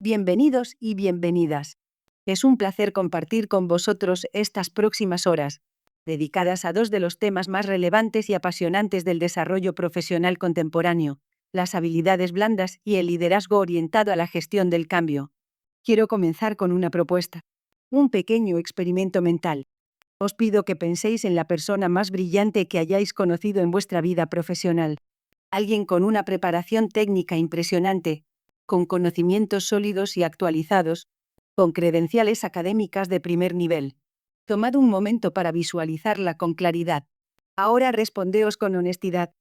Bienvenidos y bienvenidas. Es un placer compartir con vosotros estas próximas horas, dedicadas a dos de los temas más relevantes y apasionantes del desarrollo profesional contemporáneo, las habilidades blandas y el liderazgo orientado a la gestión del cambio. Quiero comenzar con una propuesta, un pequeño experimento mental. Os pido que penséis en la persona más brillante que hayáis conocido en vuestra vida profesional. Alguien con una preparación técnica impresionante, con conocimientos sólidos y actualizados, con credenciales académicas de primer nivel. Tomad un momento para visualizarla con claridad. Ahora respondeos con honestidad,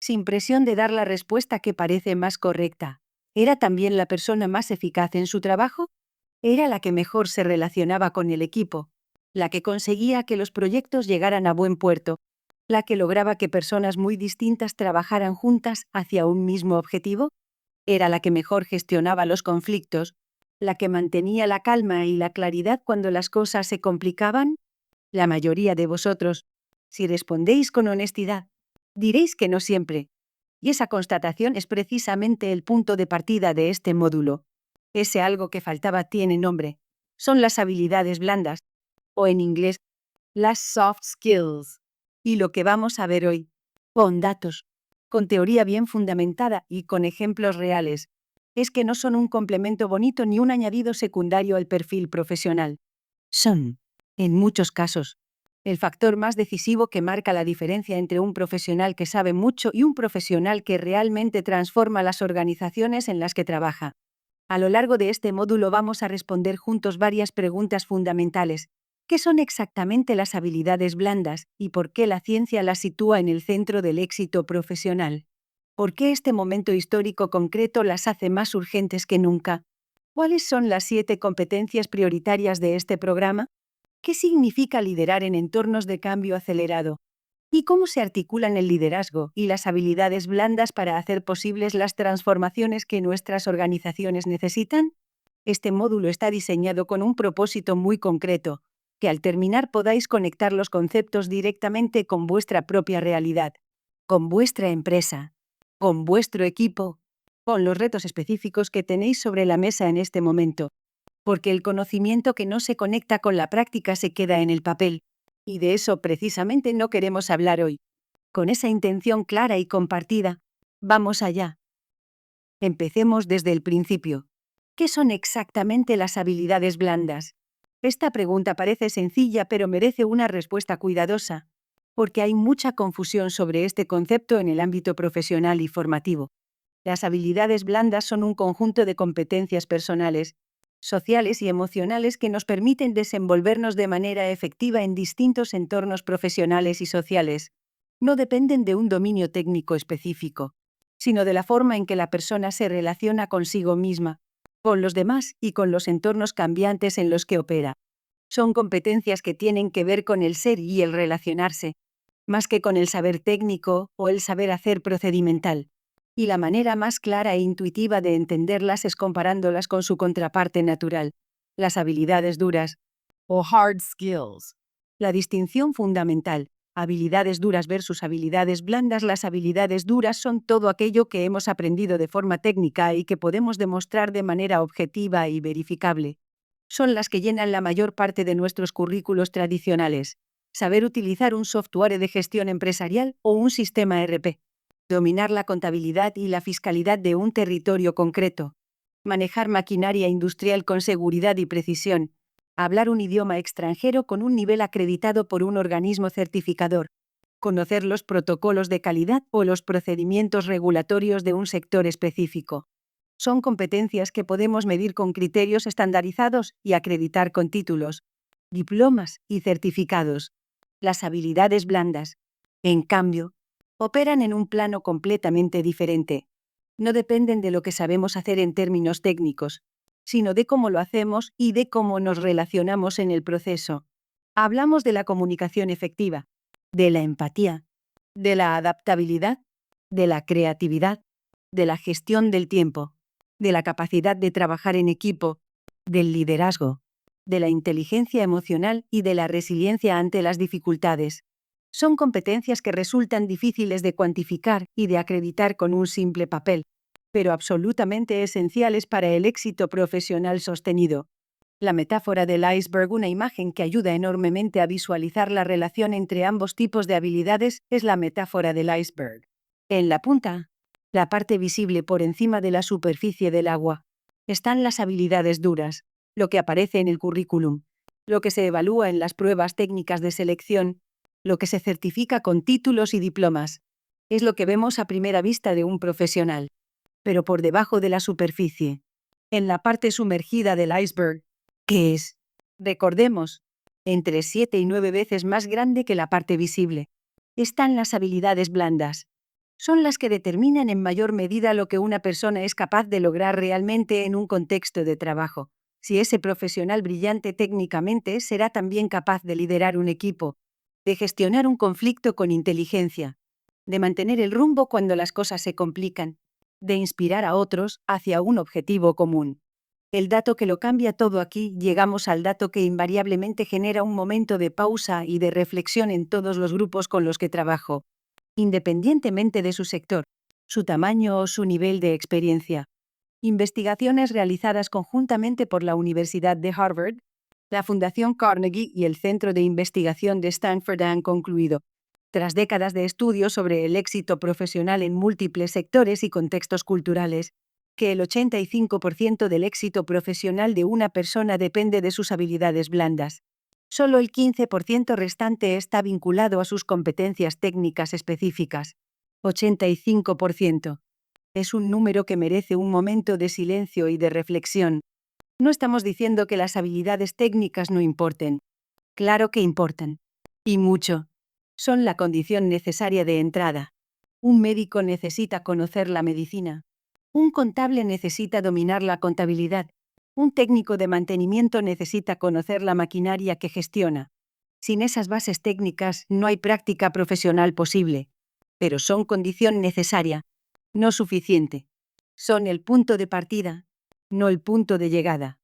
sin presión de dar la respuesta que parece más correcta. ¿Era también la persona más eficaz en su trabajo? ¿Era la que mejor se relacionaba con el equipo? ¿La que conseguía que los proyectos llegaran a buen puerto? ¿La que lograba que personas muy distintas trabajaran juntas hacia un mismo objetivo? ¿Era la que mejor gestionaba los conflictos? ¿La que mantenía la calma y la claridad cuando las cosas se complicaban? La mayoría de vosotros, si respondéis con honestidad, diréis que no siempre. Y esa constatación es precisamente el punto de partida de este módulo. Ese algo que faltaba tiene nombre. Son las habilidades blandas, o en inglés, las soft skills. Y lo que vamos a ver hoy, con datos, con teoría bien fundamentada y con ejemplos reales, es que no son un complemento bonito ni un añadido secundario al perfil profesional. Son, en muchos casos, el factor más decisivo que marca la diferencia entre un profesional que sabe mucho y un profesional que realmente transforma las organizaciones en las que trabaja. A lo largo de este módulo vamos a responder juntos varias preguntas fundamentales. ¿Qué son exactamente las habilidades blandas y por qué la ciencia las sitúa en el centro del éxito profesional? ¿Por qué este momento histórico concreto las hace más urgentes que nunca? ¿Cuáles son las 7 competencias prioritarias de este programa? ¿Qué significa liderar en entornos de cambio acelerado? ¿Y cómo se articulan el liderazgo y las habilidades blandas para hacer posibles las transformaciones que nuestras organizaciones necesitan? Este módulo está diseñado con un propósito muy concreto, que al terminar podáis conectar los conceptos directamente con vuestra propia realidad, con vuestra empresa, con vuestro equipo, con los retos específicos que tenéis sobre la mesa en este momento. Porque el conocimiento que no se conecta con la práctica se queda en el papel. Y de eso precisamente no queremos hablar hoy. Con esa intención clara y compartida, vamos allá. Empecemos desde el principio. ¿Qué son exactamente las habilidades blandas? Esta pregunta parece sencilla pero merece una respuesta cuidadosa, porque hay mucha confusión sobre este concepto en el ámbito profesional y formativo. Las habilidades blandas son un conjunto de competencias personales, sociales y emocionales que nos permiten desenvolvernos de manera efectiva en distintos entornos profesionales y sociales. No dependen de un dominio técnico específico, sino de la forma en que la persona se relaciona consigo misma, con los demás y con los entornos cambiantes en los que opera. Son competencias que tienen que ver con el ser y el relacionarse, más que con el saber técnico o el saber hacer procedimental. Y la manera más clara e intuitiva de entenderlas es comparándolas con su contraparte natural, las habilidades duras, o hard skills. La distinción fundamental, habilidades duras versus habilidades blandas. Las habilidades duras son todo aquello que hemos aprendido de forma técnica y que podemos demostrar de manera objetiva y verificable. Son las que llenan la mayor parte de nuestros currículos tradicionales. Saber utilizar un software de gestión empresarial o un sistema ERP. Dominar la contabilidad y la fiscalidad de un territorio concreto. Manejar maquinaria industrial con seguridad y precisión. Hablar un idioma extranjero con un nivel acreditado por un organismo certificador. Conocer los protocolos de calidad o los procedimientos regulatorios de un sector específico. Son competencias que podemos medir con criterios estandarizados y acreditar con títulos, diplomas y certificados. Las habilidades blandas, en cambio, operan en un plano completamente diferente. No dependen de lo que sabemos hacer en términos técnicos, sino de cómo lo hacemos y de cómo nos relacionamos en el proceso. Hablamos de la comunicación efectiva, de la empatía, de la adaptabilidad, de la creatividad, de la gestión del tiempo, de la capacidad de trabajar en equipo, del liderazgo, de la inteligencia emocional y de la resiliencia ante las dificultades. Son competencias que resultan difíciles de cuantificar y de acreditar con un simple papel, pero absolutamente esenciales para el éxito profesional sostenido. La metáfora del iceberg, una imagen que ayuda enormemente a visualizar la relación entre ambos tipos de habilidades, es la metáfora del iceberg. En la punta, la parte visible por encima de la superficie del agua, están las habilidades duras, lo que aparece en el currículum, lo que se evalúa en las pruebas técnicas de selección, lo que se certifica con títulos y diplomas. Es lo que vemos a primera vista de un profesional. Pero por debajo de la superficie, en la parte sumergida del iceberg, ¿qué es? Recordemos, entre 7 y 9 veces más grande que la parte visible, están las habilidades blandas. Son las que determinan en mayor medida lo que una persona es capaz de lograr realmente en un contexto de trabajo. Si ese profesional brillante técnicamente, será también capaz de liderar un equipo, de gestionar un conflicto con inteligencia, de mantener el rumbo cuando las cosas se complican, de inspirar a otros hacia un objetivo común. El dato que lo cambia todo. Aquí llegamos al dato que invariablemente genera un momento de pausa y de reflexión en todos los grupos con los que trabajo, independientemente de su sector, su tamaño o su nivel de experiencia. Investigaciones realizadas conjuntamente por la Universidad de Harvard, la Fundación Carnegie y el Centro de Investigación de Stanford han concluido, tras décadas de estudios sobre el éxito profesional en múltiples sectores y contextos culturales, que el 85% del éxito profesional de una persona depende de sus habilidades blandas. Solo el 15% restante está vinculado a sus competencias técnicas específicas. 85%. Es un número que merece un momento de silencio y de reflexión. No estamos diciendo que las habilidades técnicas no importen. Claro que importan. Y mucho. Son la condición necesaria de entrada. Un médico necesita conocer la medicina. Un contable necesita dominar la contabilidad. Un técnico de mantenimiento necesita conocer la maquinaria que gestiona. Sin esas bases técnicas no hay práctica profesional posible. Pero son condición necesaria, no suficiente. Son el punto de partida, no el punto de llegada.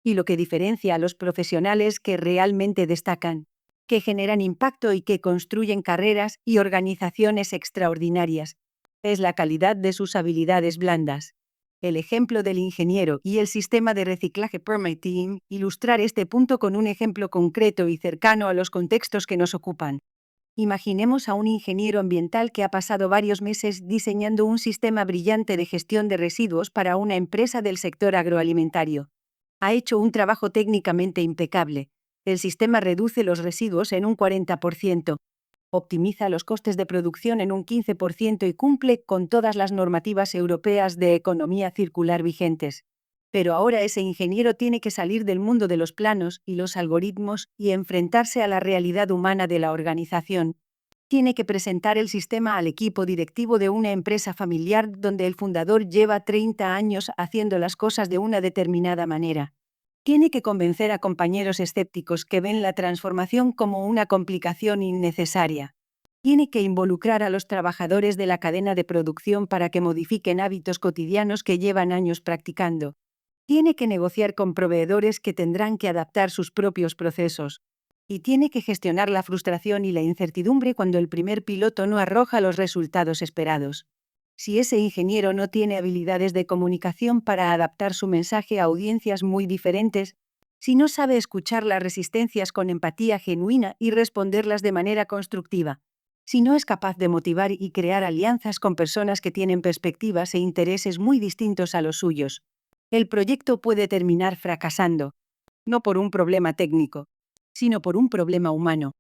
Y lo que diferencia a los profesionales que realmente destacan, que generan impacto y que construyen carreras y organizaciones extraordinarias, es la calidad de sus habilidades blandas. El ejemplo del ingeniero y el sistema de reciclaje permite ilustrar este punto con un ejemplo concreto y cercano a los contextos que nos ocupan. Imaginemos a un ingeniero ambiental que ha pasado varios meses diseñando un sistema brillante de gestión de residuos para una empresa del sector agroalimentario. Ha hecho un trabajo técnicamente impecable. El sistema reduce los residuos en un 40%, optimiza los costes de producción en un 15% y cumple con todas las normativas europeas de economía circular vigentes. Pero ahora ese ingeniero tiene que salir del mundo de los planos y los algoritmos y enfrentarse a la realidad humana de la organización. Tiene que presentar el sistema al equipo directivo de una empresa familiar donde el fundador lleva 30 años haciendo las cosas de una determinada manera. Tiene que convencer a compañeros escépticos que ven la transformación como una complicación innecesaria. Tiene que involucrar a los trabajadores de la cadena de producción para que modifiquen hábitos cotidianos que llevan años practicando. Tiene que negociar con proveedores que tendrán que adaptar sus propios procesos. Y tiene que gestionar la frustración y la incertidumbre cuando el primer piloto no arroja los resultados esperados. Si ese ingeniero no tiene habilidades de comunicación para adaptar su mensaje a audiencias muy diferentes, si no sabe escuchar las resistencias con empatía genuina y responderlas de manera constructiva, si no es capaz de motivar y crear alianzas con personas que tienen perspectivas e intereses muy distintos a los suyos, el proyecto puede terminar fracasando, no por un problema técnico, sino por un problema humano.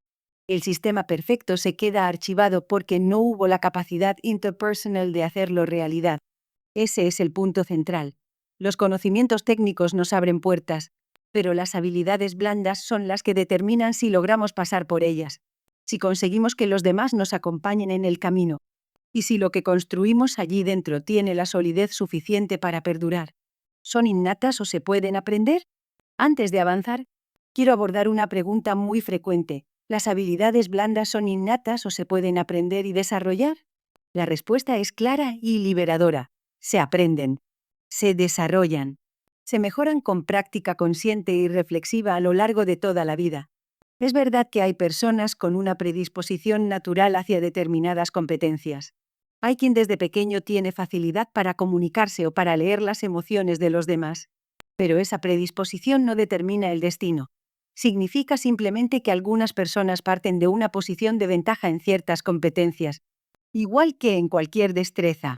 El sistema perfecto se queda archivado porque no hubo la capacidad interpersonal de hacerlo realidad. Ese es el punto central. Los conocimientos técnicos nos abren puertas, pero las habilidades blandas son las que determinan si logramos pasar por ellas, si conseguimos que los demás nos acompañen en el camino, y si lo que construimos allí dentro tiene la solidez suficiente para perdurar. ¿Son innatas o se pueden aprender? Antes de avanzar, quiero abordar una pregunta muy frecuente. ¿Las habilidades blandas son innatas o se pueden aprender y desarrollar? La respuesta es clara y liberadora. Se aprenden. Se desarrollan. Se mejoran con práctica consciente y reflexiva a lo largo de toda la vida. Es verdad que hay personas con una predisposición natural hacia determinadas competencias. Hay quien desde pequeño tiene facilidad para comunicarse o para leer las emociones de los demás. Pero esa predisposición no determina el destino. Significa simplemente que algunas personas parten de una posición de ventaja en ciertas competencias, igual que en cualquier destreza.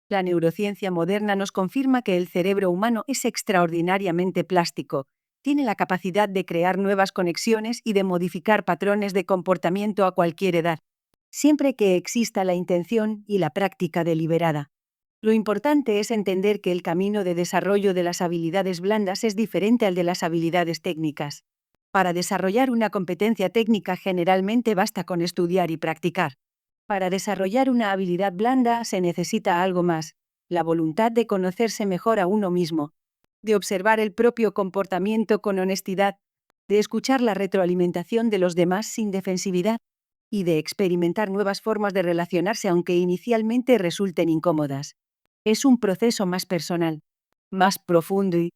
La neurociencia moderna nos confirma que el cerebro humano es extraordinariamente plástico. Tiene la capacidad de crear nuevas conexiones y de modificar patrones de comportamiento a cualquier edad, siempre que exista la intención y la práctica deliberada. Lo importante es entender que el camino de desarrollo de las habilidades blandas es diferente al de las habilidades técnicas. Para desarrollar una competencia técnica generalmente basta con estudiar y practicar. Para desarrollar una habilidad blanda se necesita algo más: la voluntad de conocerse mejor a uno mismo, de observar el propio comportamiento con honestidad, de escuchar la retroalimentación de los demás sin defensividad y de experimentar nuevas formas de relacionarse aunque inicialmente resulten incómodas. Es un proceso más personal, más profundo y,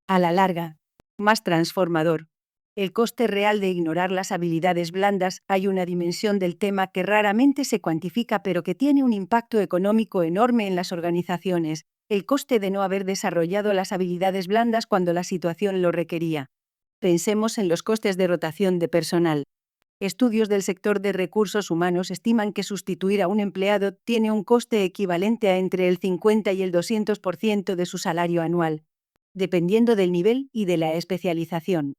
a la larga, más transformador. El coste real de ignorar las habilidades blandas. Hay una dimensión del tema que raramente se cuantifica pero que tiene un impacto económico enorme en las organizaciones: el coste de no haber desarrollado las habilidades blandas cuando la situación lo requería. Pensemos en los costes de rotación de personal. Estudios del sector de recursos humanos estiman que sustituir a un empleado tiene un coste equivalente a entre el 50 y el 200% de su salario anual, dependiendo del nivel y de la especialización.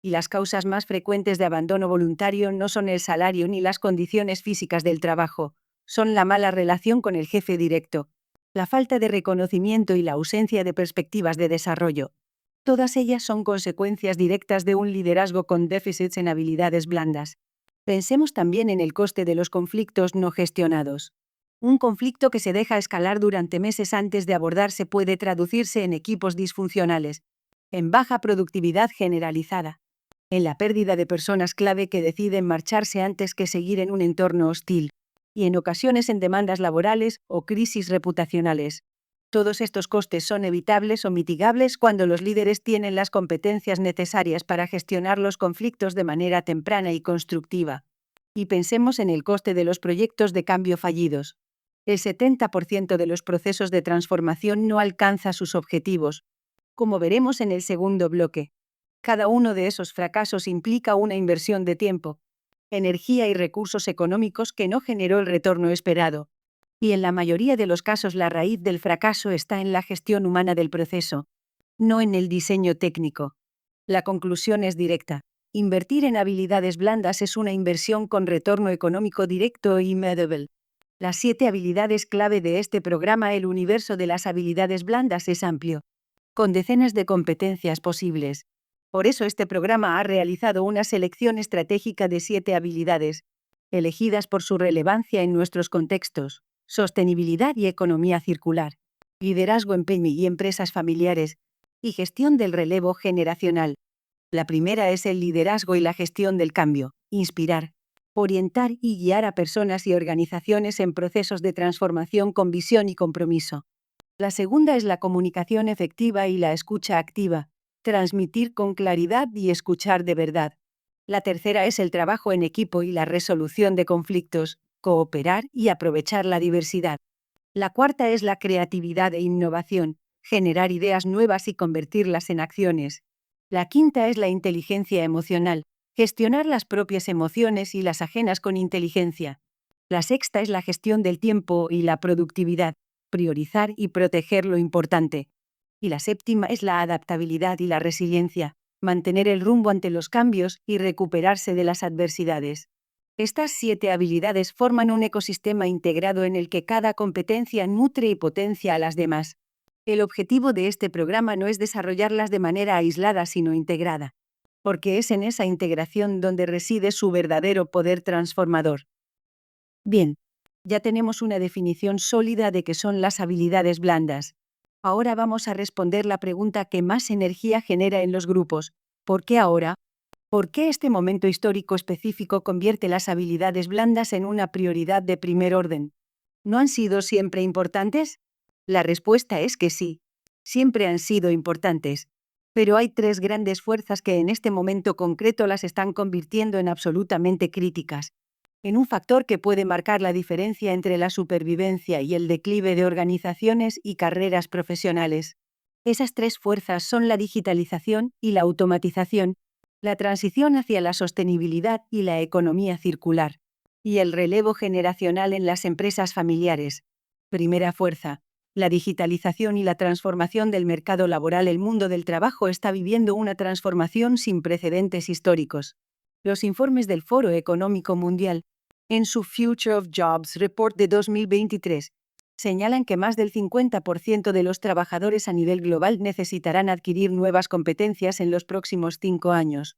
Y las causas más frecuentes de abandono voluntario no son el salario ni las condiciones físicas del trabajo, son la mala relación con el jefe directo, la falta de reconocimiento y la ausencia de perspectivas de desarrollo. Todas ellas son consecuencias directas de un liderazgo con déficits en habilidades blandas. Pensemos también en el coste de los conflictos no gestionados. Un conflicto que se deja escalar durante meses antes de abordarse puede traducirse en equipos disfuncionales, en baja productividad generalizada, en la pérdida de personas clave que deciden marcharse antes que seguir en un entorno hostil, y en ocasiones en demandas laborales o crisis reputacionales. Todos estos costes son evitables o mitigables cuando los líderes tienen las competencias necesarias para gestionar los conflictos de manera temprana y constructiva. Y pensemos en el coste de los proyectos de cambio fallidos. El 70% de los procesos de transformación no alcanza sus objetivos, como veremos en el segundo bloque. Cada uno de esos fracasos implica una inversión de tiempo, energía y recursos económicos que no generó el retorno esperado. Y en la mayoría de los casos la raíz del fracaso está en la gestión humana del proceso, no en el diseño técnico. La conclusión es directa: invertir en habilidades blandas es una inversión con retorno económico directo y medible. Las 7 habilidades clave de este programa. El universo de las habilidades blandas es amplio, con decenas de competencias posibles. Por eso este programa ha realizado una selección estratégica de 7 habilidades, elegidas por su relevancia en nuestros contextos: sostenibilidad y economía circular, liderazgo en pyme y empresas familiares, y gestión del relevo generacional. La primera es el liderazgo y la gestión del cambio: inspirar, orientar y guiar a personas y organizaciones en procesos de transformación con visión y compromiso. La segunda es la comunicación efectiva y la escucha activa: transmitir con claridad y escuchar de verdad. La tercera es el trabajo en equipo y la resolución de conflictos: cooperar y aprovechar la diversidad. La cuarta es la creatividad e innovación: generar ideas nuevas y convertirlas en acciones. La quinta es la inteligencia emocional: gestionar las propias emociones y las ajenas con inteligencia. La sexta es la gestión del tiempo y la productividad: priorizar y proteger lo importante. Y la séptima es la adaptabilidad y la resiliencia: mantener el rumbo ante los cambios y recuperarse de las adversidades. Estas 7 habilidades forman un ecosistema integrado en el que cada competencia nutre y potencia a las demás. El objetivo de este programa no es desarrollarlas de manera aislada sino integrada, porque es en esa integración donde reside su verdadero poder transformador. Bien, ya tenemos una definición sólida de qué son las habilidades blandas. Ahora vamos a responder la pregunta que más energía genera en los grupos: ¿por qué ahora? ¿Por qué este momento histórico específico convierte las habilidades blandas en una prioridad de primer orden? ¿No han sido siempre importantes? La respuesta es que sí, siempre han sido importantes. Pero hay 3 grandes fuerzas que en este momento concreto las están convirtiendo en absolutamente críticas. en un factor que puede marcar la diferencia entre la supervivencia y el declive de organizaciones y carreras profesionales. Esas tres fuerzas son la digitalización y la automatización, la transición hacia la sostenibilidad y la economía circular, y el relevo generacional en las empresas familiares. Primera fuerza. La digitalización y la transformación del mercado laboral. El mundo del trabajo está viviendo una transformación sin precedentes históricos. Los informes del Foro Económico Mundial, en su Future of Jobs Report de 2023, señalan que más del 50% de los trabajadores a nivel global necesitarán adquirir nuevas competencias en los próximos 5 años.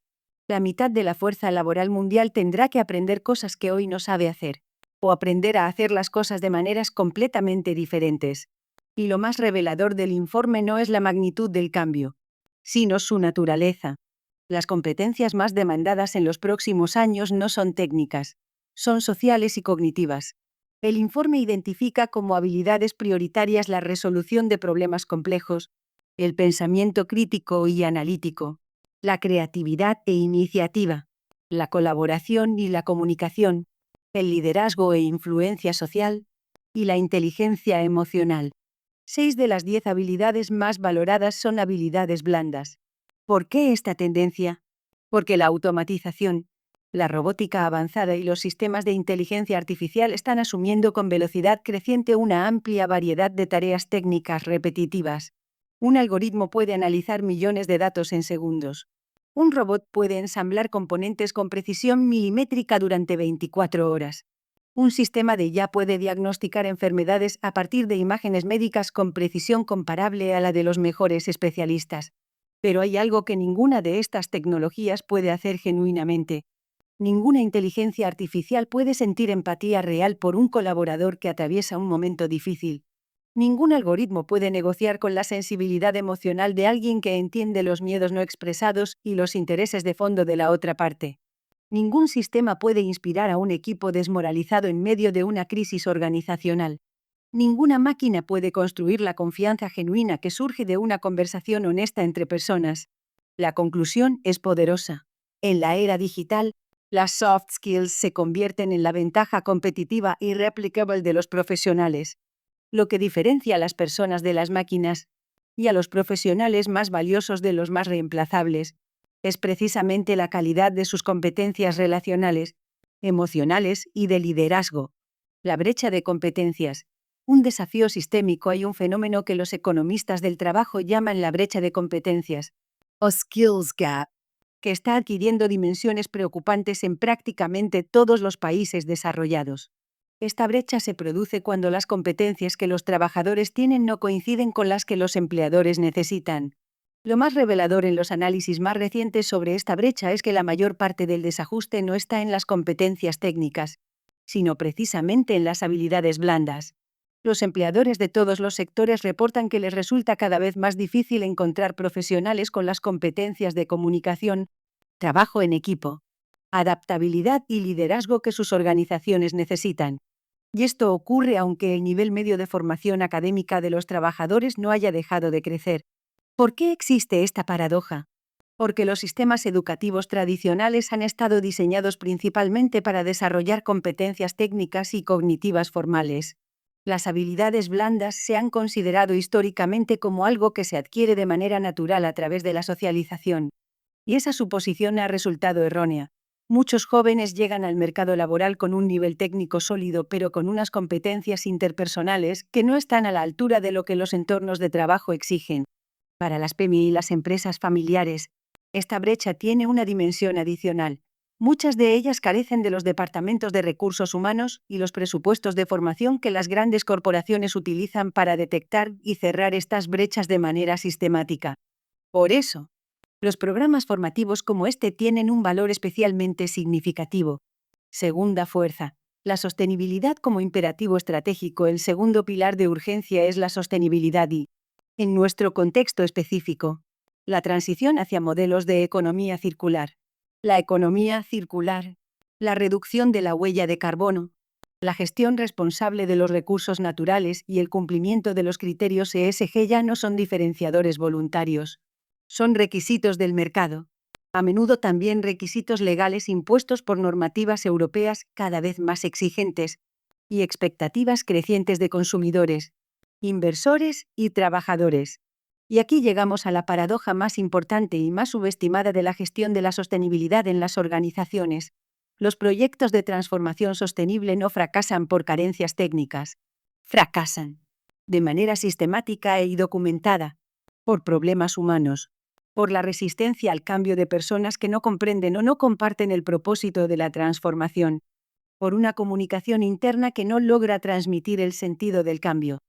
La mitad de la fuerza laboral mundial tendrá que aprender cosas que hoy no sabe hacer, o aprender a hacer las cosas de maneras completamente diferentes. Y lo más revelador del informe no es la magnitud del cambio, sino su naturaleza. Las competencias más demandadas en los próximos años no son técnicas, son sociales y cognitivas. El informe identifica como habilidades prioritarias la resolución de problemas complejos, el pensamiento crítico y analítico, la creatividad e iniciativa, la colaboración y la comunicación, el liderazgo e influencia social, y la inteligencia emocional. 6 de las 10 habilidades más valoradas son habilidades blandas. ¿Por qué esta tendencia? Porque la automatización, la robótica avanzada y los sistemas de inteligencia artificial están asumiendo con velocidad creciente una amplia variedad de tareas técnicas repetitivas. Un algoritmo puede analizar millones de datos en segundos. Un robot puede ensamblar componentes con precisión milimétrica durante 24 horas. Un sistema de IA puede diagnosticar enfermedades a partir de imágenes médicas con precisión comparable a la de los mejores especialistas. Pero hay algo que ninguna de estas tecnologías puede hacer genuinamente. Ninguna inteligencia artificial puede sentir empatía real por un colaborador que atraviesa un momento difícil. Ningún algoritmo puede negociar con la sensibilidad emocional de alguien que entiende los miedos no expresados y los intereses de fondo de la otra parte. Ningún sistema puede inspirar a un equipo desmoralizado en medio de una crisis organizacional. Ninguna máquina puede construir la confianza genuina que surge de una conversación honesta entre personas. La conclusión es poderosa. En la era digital, las soft skills se convierten en la ventaja competitiva irreplicable de los profesionales. Lo que diferencia a las personas de las máquinas y a los profesionales más valiosos de los más reemplazables es precisamente la calidad de sus competencias relacionales, emocionales y de liderazgo. La brecha de competencias. Un desafío sistémico. Hay un fenómeno que los economistas del trabajo llaman la brecha de competencias, o skills gap, que está adquiriendo dimensiones preocupantes en prácticamente todos los países desarrollados. Esta brecha se produce cuando las competencias que los trabajadores tienen no coinciden con las que los empleadores necesitan. Lo más revelador en los análisis más recientes sobre esta brecha es que la mayor parte del desajuste no está en las competencias técnicas, sino precisamente en las habilidades blandas. Los empleadores de todos los sectores reportan que les resulta cada vez más difícil encontrar profesionales con las competencias de comunicación, trabajo en equipo, adaptabilidad y liderazgo que sus organizaciones necesitan. Y esto ocurre aunque el nivel medio de formación académica de los trabajadores no haya dejado de crecer. ¿Por qué existe esta paradoja? Porque los sistemas educativos tradicionales han estado diseñados principalmente para desarrollar competencias técnicas y cognitivas formales. Las habilidades blandas se han considerado históricamente como algo que se adquiere de manera natural a través de la socialización. Y esa suposición ha resultado errónea. Muchos jóvenes llegan al mercado laboral con un nivel técnico sólido, pero con unas competencias interpersonales que no están a la altura de lo que los entornos de trabajo exigen. Para las PYME y las empresas familiares, esta brecha tiene una dimensión adicional. Muchas de ellas carecen de los departamentos de recursos humanos y los presupuestos de formación que las grandes corporaciones utilizan para detectar y cerrar estas brechas de manera sistemática. Por eso, los programas formativos como este tienen un valor especialmente significativo. Segunda fuerza. La sostenibilidad como imperativo estratégico. El segundo pilar de urgencia es la sostenibilidad y, en nuestro contexto específico, la transición hacia modelos de economía circular. La economía circular, la reducción de la huella de carbono, la gestión responsable de los recursos naturales y el cumplimiento de los criterios ESG ya no son diferenciadores voluntarios. Son requisitos del mercado. A menudo también requisitos legales impuestos por normativas europeas cada vez más exigentes y expectativas crecientes de consumidores, inversores y trabajadores. Y aquí llegamos a la paradoja más importante y más subestimada de la gestión de la sostenibilidad en las organizaciones. Los proyectos de transformación sostenible no fracasan por carencias técnicas. Fracasan de manera sistemática y documentada por problemas humanos, por la resistencia al cambio de personas que no comprenden o no comparten el propósito de la transformación, por una comunicación interna que no logra transmitir el sentido del cambio,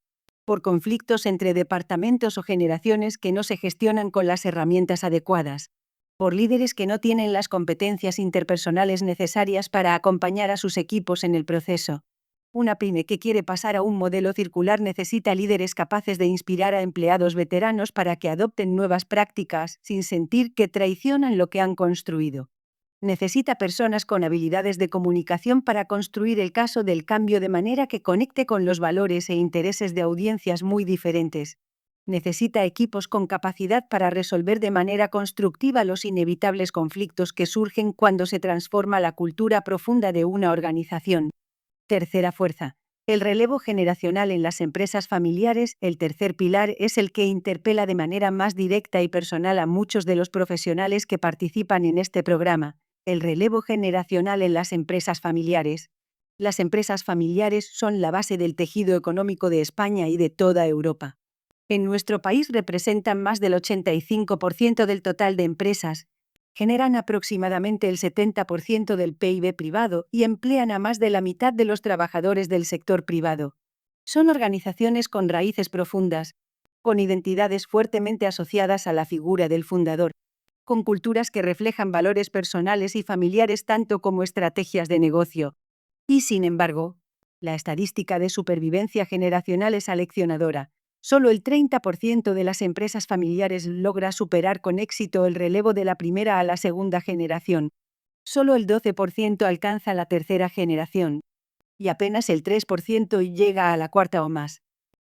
por conflictos entre departamentos o generaciones que no se gestionan con las herramientas adecuadas, por líderes que no tienen las competencias interpersonales necesarias para acompañar a sus equipos en el proceso. Una pyme que quiere pasar a un modelo circular necesita líderes capaces de inspirar a empleados veteranos para que adopten nuevas prácticas sin sentir que traicionan lo que han construido. Necesita personas con habilidades de comunicación para construir el caso del cambio de manera que conecte con los valores e intereses de audiencias muy diferentes. Necesita equipos con capacidad para resolver de manera constructiva los inevitables conflictos que surgen cuando se transforma la cultura profunda de una organización. Tercera fuerza. El relevo generacional en las empresas familiares, el tercer pilar, es el que interpela de manera más directa y personal a muchos de los profesionales que participan en este programa. El relevo generacional en las empresas familiares. Las empresas familiares son la base del tejido económico de España y de toda Europa. En nuestro país representan más del 85% del total de empresas, generan aproximadamente el 70% del PIB privado y emplean a más de la mitad de los trabajadores del sector privado. Son organizaciones con raíces profundas, con identidades fuertemente asociadas a la figura del fundador, con culturas que reflejan valores personales y familiares tanto como estrategias de negocio. Y sin embargo, la estadística de supervivencia generacional es aleccionadora. Solo el 30% de las empresas familiares logra superar con éxito el relevo de la primera a la segunda generación. Solo el 12% alcanza la tercera generación. Y apenas el 3% llega a la cuarta o más.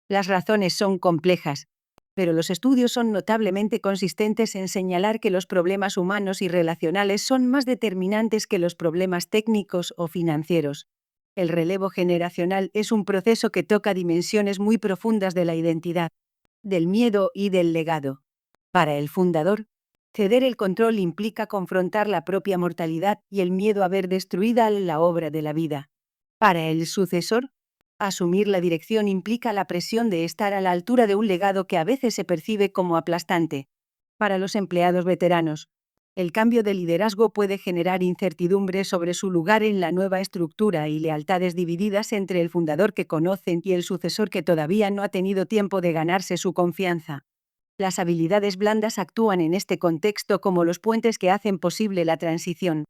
Las razones son complejas, pero los estudios son notablemente consistentes en señalar que los problemas humanos y relacionales son más determinantes que los problemas técnicos o financieros. El relevo generacional es un proceso que toca dimensiones muy profundas de la identidad, del miedo y del legado. Para el fundador, ceder el control implica confrontar la propia mortalidad y el miedo a ver destruida la obra de la vida. Para el sucesor, asumir la dirección implica la presión de estar a la altura de un legado que a veces se percibe como aplastante. Para los empleados veteranos, el cambio de liderazgo puede generar incertidumbre sobre su lugar en la nueva estructura y lealtades divididas entre el fundador que conocen y el sucesor que todavía no ha tenido tiempo de ganarse su confianza. Las habilidades blandas actúan en este contexto como los puentes que hacen posible la transición.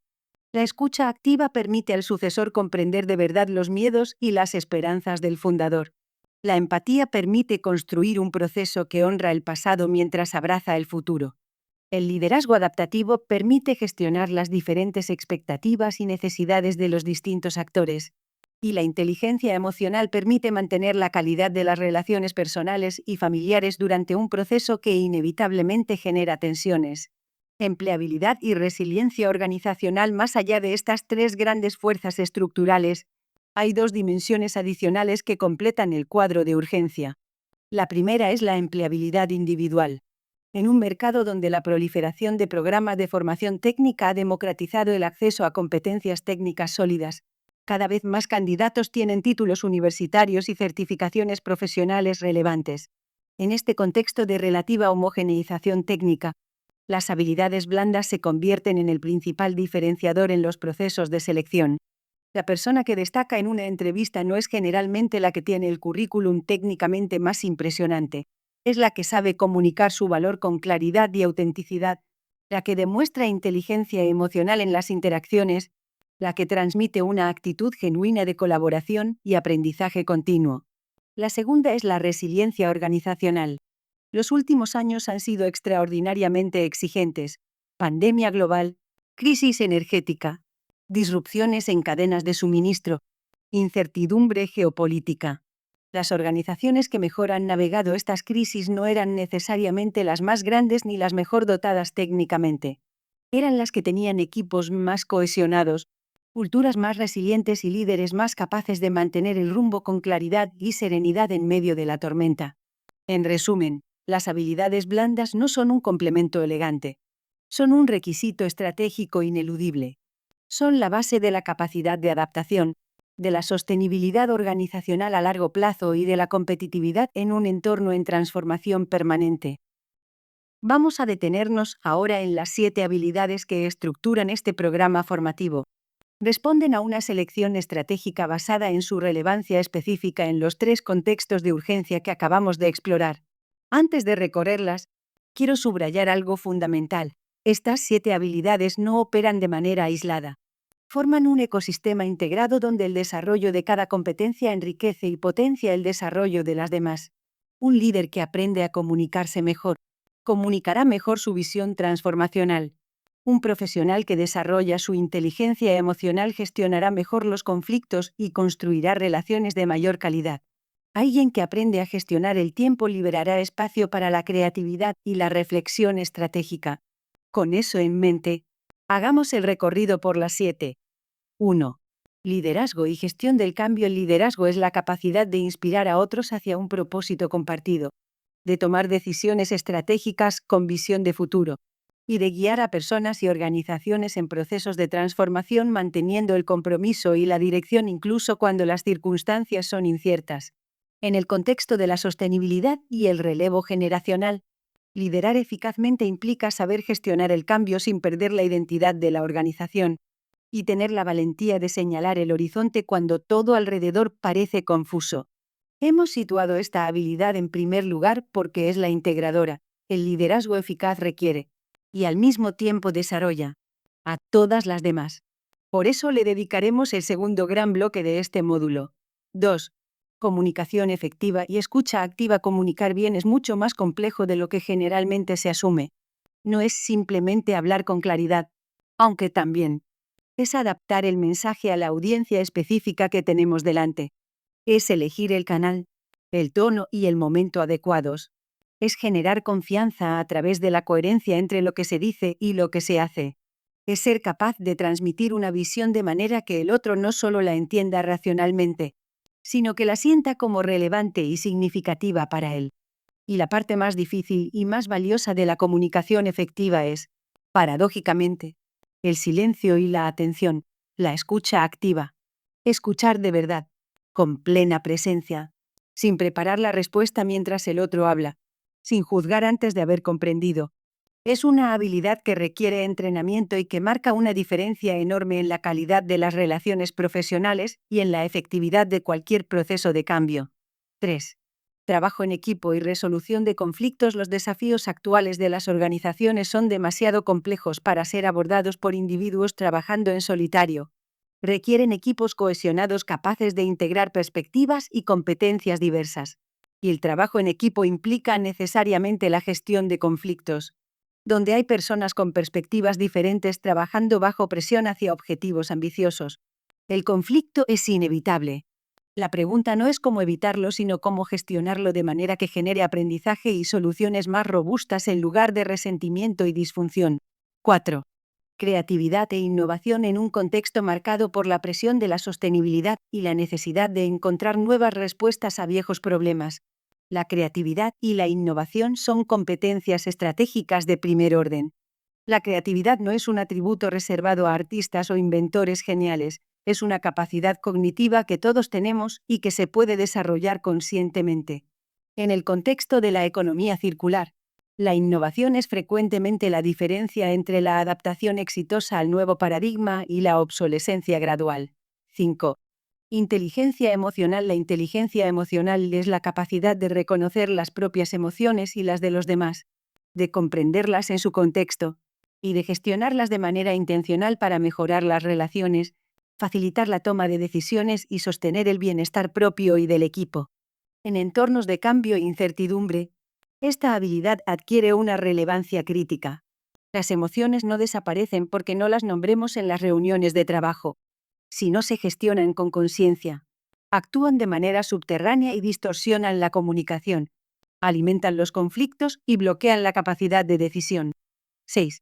La escucha activa permite al sucesor comprender de verdad los miedos y las esperanzas del fundador. La empatía permite construir un proceso que honra el pasado mientras abraza el futuro. El liderazgo adaptativo permite gestionar las diferentes expectativas y necesidades de los distintos actores. Y la inteligencia emocional permite mantener la calidad de las relaciones personales y familiares durante un proceso que inevitablemente genera tensiones. Empleabilidad y resiliencia organizacional. Más allá de estas tres grandes fuerzas estructurales, hay dos dimensiones adicionales que completan el cuadro de urgencia. La primera es la empleabilidad individual. En un mercado donde la proliferación de programas de formación técnica ha democratizado el acceso a competencias técnicas sólidas, cada vez más candidatos tienen títulos universitarios y certificaciones profesionales relevantes. En este contexto de relativa homogeneización técnica, las habilidades blandas se convierten en el principal diferenciador en los procesos de selección. La persona que destaca en una entrevista no es generalmente la que tiene el currículum técnicamente más impresionante. Es la que sabe comunicar su valor con claridad y autenticidad, la que demuestra inteligencia emocional en las interacciones, la que transmite una actitud genuina de colaboración y aprendizaje continuo. La segunda es la resiliencia organizacional. Los últimos años han sido extraordinariamente exigentes. Pandemia global, crisis energética, disrupciones en cadenas de suministro, incertidumbre geopolítica. Las organizaciones que mejor han navegado estas crisis no eran necesariamente las más grandes ni las mejor dotadas técnicamente. eran las que tenían equipos más cohesionados, culturas más resilientes y líderes más capaces de mantener el rumbo con claridad y serenidad en medio de la tormenta. En resumen, las habilidades blandas no son un complemento elegante. Son un requisito estratégico ineludible. Son la base de la capacidad de adaptación, de la sostenibilidad organizacional a largo plazo y de la competitividad en un entorno en transformación permanente. Vamos a detenernos ahora en las 7 habilidades que estructuran este programa formativo. Responden a una selección estratégica basada en su relevancia específica en los 3 contextos de urgencia que acabamos de explorar. Antes de recorrerlas, quiero subrayar algo fundamental. Estas 7 habilidades no operan de manera aislada. Forman un ecosistema integrado donde el desarrollo de cada competencia enriquece y potencia el desarrollo de las demás. Un líder que aprende a comunicarse mejor, comunicará mejor su visión transformacional. Un profesional que desarrolla su inteligencia emocional gestionará mejor los conflictos y construirá relaciones de mayor calidad. Alguien que aprende a gestionar el tiempo liberará espacio para la creatividad y la reflexión estratégica. Con eso en mente, hagamos el recorrido por las 7. 1. Liderazgo y gestión del cambio. El liderazgo es la capacidad de inspirar a otros hacia un propósito compartido, de tomar decisiones estratégicas con visión de futuro, y de guiar a personas y organizaciones en procesos de transformación manteniendo el compromiso y la dirección incluso cuando las circunstancias son inciertas. En el contexto de la sostenibilidad y el relevo generacional, liderar eficazmente implica saber gestionar el cambio sin perder la identidad de la organización, y tener la valentía de señalar el horizonte cuando todo alrededor parece confuso. Hemos situado esta habilidad en primer lugar porque es la integradora. El liderazgo eficaz requiere, y al mismo tiempo desarrolla, a todas las demás. Por eso le dedicaremos el segundo gran bloque de este módulo. 2. Comunicación efectiva y escucha activa. Comunicar bien es mucho más complejo de lo que generalmente se asume. No es simplemente hablar con claridad, aunque también es adaptar el mensaje a la audiencia específica que tenemos delante. Es elegir el canal, el tono y el momento adecuados. Es generar confianza a través de la coherencia entre lo que se dice y lo que se hace. Es ser capaz de transmitir una visión de manera que el otro no solo la entienda racionalmente, sino que la sienta como relevante y significativa para él. Y la parte más difícil y más valiosa de la comunicación efectiva es, paradójicamente, el silencio y la atención, la escucha activa. Escuchar de verdad, con plena presencia, sin preparar la respuesta mientras el otro habla, sin juzgar antes de haber comprendido. Es una habilidad que requiere entrenamiento y que marca una diferencia enorme en la calidad de las relaciones profesionales y en la efectividad de cualquier proceso de cambio. 3. Trabajo en equipo y resolución de conflictos. Los desafíos actuales de las organizaciones son demasiado complejos para ser abordados por individuos trabajando en solitario. Requieren equipos cohesionados capaces de integrar perspectivas y competencias diversas. Y el trabajo en equipo implica necesariamente la gestión de conflictos, donde hay personas con perspectivas diferentes trabajando bajo presión hacia objetivos ambiciosos. El conflicto es inevitable. La pregunta no es cómo evitarlo, sino cómo gestionarlo de manera que genere aprendizaje y soluciones más robustas en lugar de resentimiento y disfunción. 4. Creatividad e innovación en un contexto marcado por la presión de la sostenibilidad y la necesidad de encontrar nuevas respuestas a viejos problemas. La creatividad y la innovación son competencias estratégicas de primer orden. La creatividad no es un atributo reservado a artistas o inventores geniales, es una capacidad cognitiva que todos tenemos y que se puede desarrollar conscientemente. En el contexto de la economía circular, la innovación es frecuentemente la diferencia entre la adaptación exitosa al nuevo paradigma y la obsolescencia gradual. 5. Inteligencia emocional. La inteligencia emocional es la capacidad de reconocer las propias emociones y las de los demás, de comprenderlas en su contexto, y de gestionarlas de manera intencional para mejorar las relaciones, facilitar la toma de decisiones y sostener el bienestar propio y del equipo. En entornos de cambio e incertidumbre, esta habilidad adquiere una relevancia crítica. Las emociones no desaparecen porque no las nombremos en las reuniones de trabajo. Si no se gestionan con conciencia, actúan de manera subterránea y distorsionan la comunicación, alimentan los conflictos y bloquean la capacidad de decisión. 6.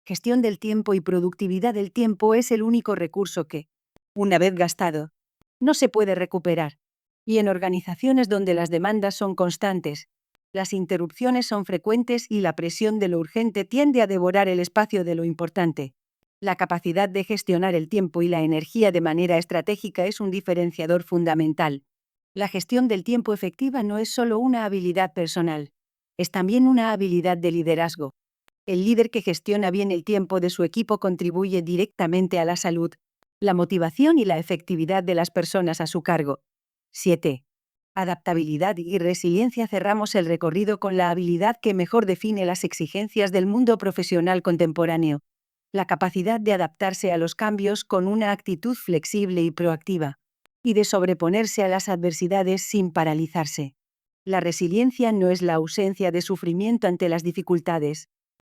Gestión del tiempo y productividad del tiempo es el único recurso que, una vez gastado, no se puede recuperar. Y en organizaciones donde las demandas son constantes, las interrupciones son frecuentes y la presión de lo urgente tiende a devorar el espacio de lo importante. La capacidad de gestionar el tiempo y la energía de manera estratégica es un diferenciador fundamental. La gestión del tiempo efectiva no es solo una habilidad personal, es también una habilidad de liderazgo. El líder que gestiona bien el tiempo de su equipo contribuye directamente a la salud, la motivación y la efectividad de las personas a su cargo. 7. Adaptabilidad y resiliencia. Cerramos el recorrido con la habilidad que mejor define las exigencias del mundo profesional contemporáneo. La capacidad de adaptarse a los cambios con una actitud flexible y proactiva, y de sobreponerse a las adversidades sin paralizarse. La resiliencia no es la ausencia de sufrimiento ante las dificultades,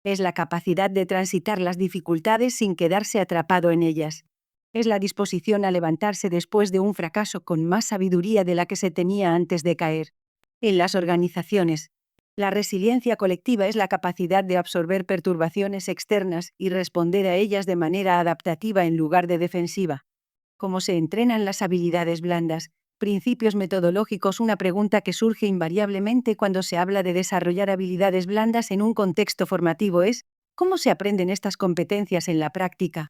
es la capacidad de transitar las dificultades sin quedarse atrapado en ellas. Es la disposición a levantarse después de un fracaso con más sabiduría de la que se tenía antes de caer. En las organizaciones, la resiliencia colectiva es la capacidad de absorber perturbaciones externas y responder a ellas de manera adaptativa en lugar de defensiva. ¿Cómo se entrenan las habilidades blandas? Principios metodológicos. Una pregunta que surge invariablemente cuando se habla de desarrollar habilidades blandas en un contexto formativo es: ¿cómo se aprenden estas competencias en la práctica?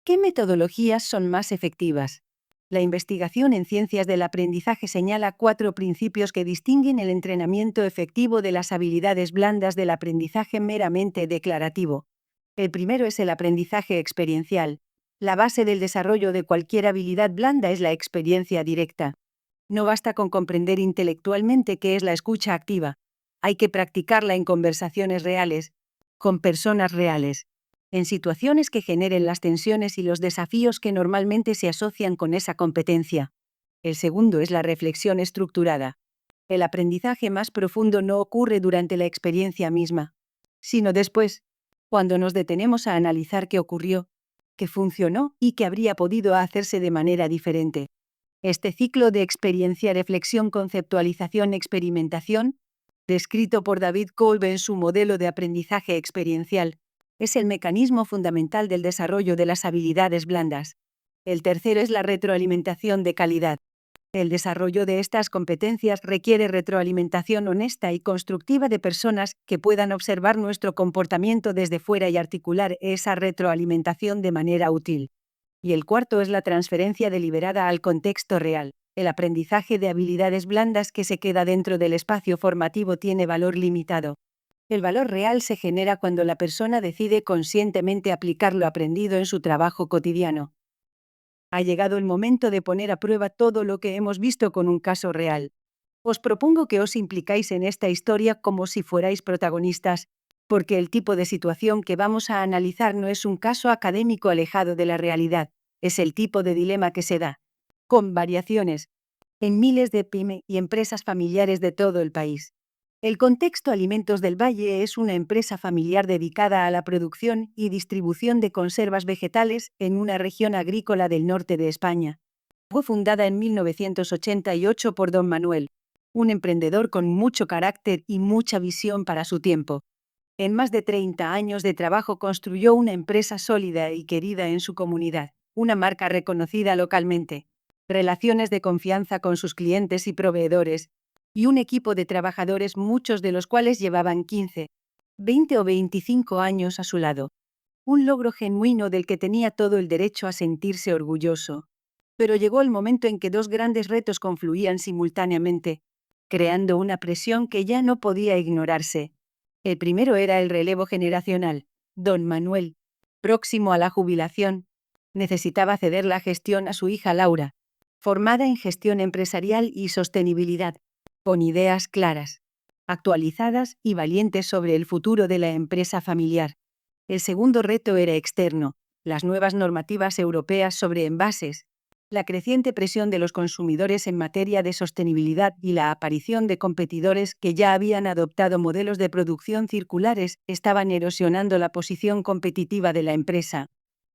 ¿Qué metodologías son más efectivas? La investigación en ciencias del aprendizaje señala 4 principios que distinguen el entrenamiento efectivo de las habilidades blandas del aprendizaje meramente declarativo. El primero es el aprendizaje experiencial. La base del desarrollo de cualquier habilidad blanda es la experiencia directa. No basta con comprender intelectualmente qué es la escucha activa. Hay que practicarla en conversaciones reales, con personas reales, en situaciones que generen las tensiones y los desafíos que normalmente se asocian con esa competencia. El segundo es la reflexión estructurada. El aprendizaje más profundo no ocurre durante la experiencia misma, sino después, cuando nos detenemos a analizar qué ocurrió, qué funcionó y qué habría podido hacerse de manera diferente. Este ciclo de experiencia, reflexión, conceptualización, experimentación, descrito por David Kolb en su modelo de aprendizaje experiencial, es el mecanismo fundamental del desarrollo de las habilidades blandas. El tercero es la retroalimentación de calidad. El desarrollo de estas competencias requiere retroalimentación honesta y constructiva de personas que puedan observar nuestro comportamiento desde fuera y articular esa retroalimentación de manera útil. Y el cuarto es la transferencia deliberada al contexto real. El aprendizaje de habilidades blandas que se queda dentro del espacio formativo tiene valor limitado. El valor real se genera cuando la persona decide conscientemente aplicar lo aprendido en su trabajo cotidiano. Ha llegado el momento de poner a prueba todo lo que hemos visto con un caso real. Os propongo que os implicáis en esta historia como si fuerais protagonistas, porque el tipo de situación que vamos a analizar no es un caso académico alejado de la realidad, es el tipo de dilema que se da, con variaciones, en miles de pyme y empresas familiares de todo el país. El contexto Alimentos del Valle es una empresa familiar dedicada a la producción y distribución de conservas vegetales en una región agrícola del norte de España. Fue fundada en 1988 por don Manuel, un emprendedor con mucho carácter y mucha visión para su tiempo. En más de 30 años de trabajo construyó una empresa sólida y querida en su comunidad, una marca reconocida localmente, relaciones de confianza con sus clientes y proveedores, y un equipo de trabajadores, muchos de los cuales llevaban 15, 20 o 25 años a su lado. Un logro genuino del que tenía todo el derecho a sentirse orgulloso. Pero llegó el momento en que dos grandes retos confluían simultáneamente, creando una presión que ya no podía ignorarse. El primero era el relevo generacional. Don Manuel, próximo a la jubilación, necesitaba ceder la gestión a su hija Laura, formada en gestión empresarial y sostenibilidad, con ideas claras, actualizadas y valientes sobre el futuro de la empresa familiar. El segundo reto era externo: las nuevas normativas europeas sobre envases, la creciente presión de los consumidores en materia de sostenibilidad y la aparición de competidores que ya habían adoptado modelos de producción circulares estaban erosionando la posición competitiva de la empresa.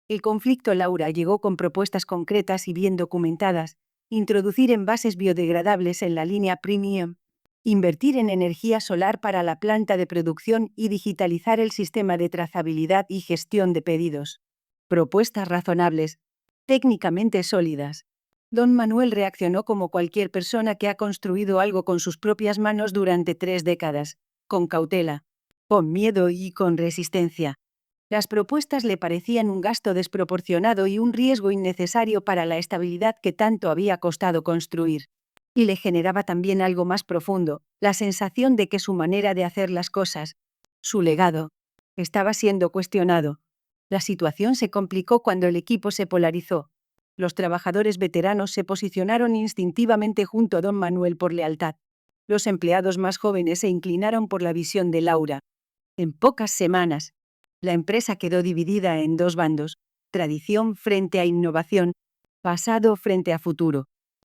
El conflicto. Laura llegó con propuestas concretas y bien documentadas: introducir envases biodegradables en la línea premium, Invertir en energía solar para la planta de producción y digitalizar el sistema de trazabilidad y gestión de pedidos. Propuestas razonables, técnicamente sólidas. Don Manuel reaccionó como cualquier persona que ha construido algo con sus propias manos durante 3 décadas, con cautela, con miedo y con resistencia. Las propuestas le parecían un gasto desproporcionado y un riesgo innecesario para la estabilidad que tanto había costado construir. Y le generaba también algo más profundo, la sensación de que su manera de hacer las cosas, su legado, estaba siendo cuestionado. La situación se complicó cuando el equipo se polarizó. Los trabajadores veteranos se posicionaron instintivamente junto a don Manuel por lealtad. Los empleados más jóvenes se inclinaron por la visión de Laura. En pocas semanas, la empresa quedó dividida en 2 bandos: tradición frente a innovación, pasado frente a futuro.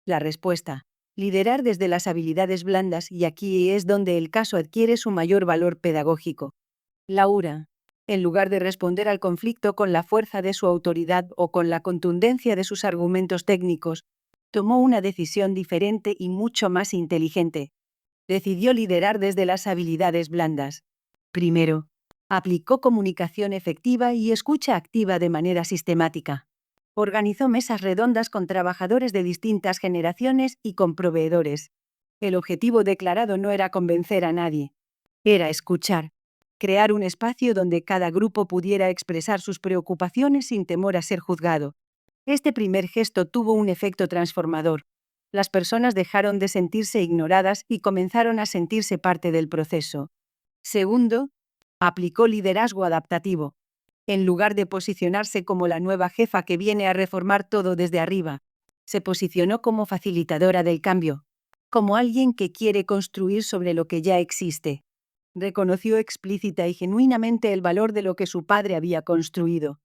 La respuesta: liderar desde las habilidades blandas, y aquí es donde el caso adquiere su mayor valor pedagógico. Laura, en lugar de responder al conflicto con la fuerza de su autoridad o con la contundencia de sus argumentos técnicos, tomó una decisión diferente y mucho más inteligente. Decidió liderar desde las habilidades blandas. Primero, aplicó comunicación efectiva y escucha activa de manera sistemática. Organizó mesas redondas con trabajadores de distintas generaciones y con proveedores. El objetivo declarado no era convencer a nadie. Era escuchar. Crear un espacio donde cada grupo pudiera expresar sus preocupaciones sin temor a ser juzgado. Este primer gesto tuvo un efecto transformador. Las personas dejaron de sentirse ignoradas y comenzaron a sentirse parte del proceso. Segundo, aplicó liderazgo adaptativo. En lugar de posicionarse como la nueva jefa que viene a reformar todo desde arriba, se posicionó como facilitadora del cambio, como alguien que quiere construir sobre lo que ya existe. Reconoció explícita y genuinamente el valor de lo que su padre había construido.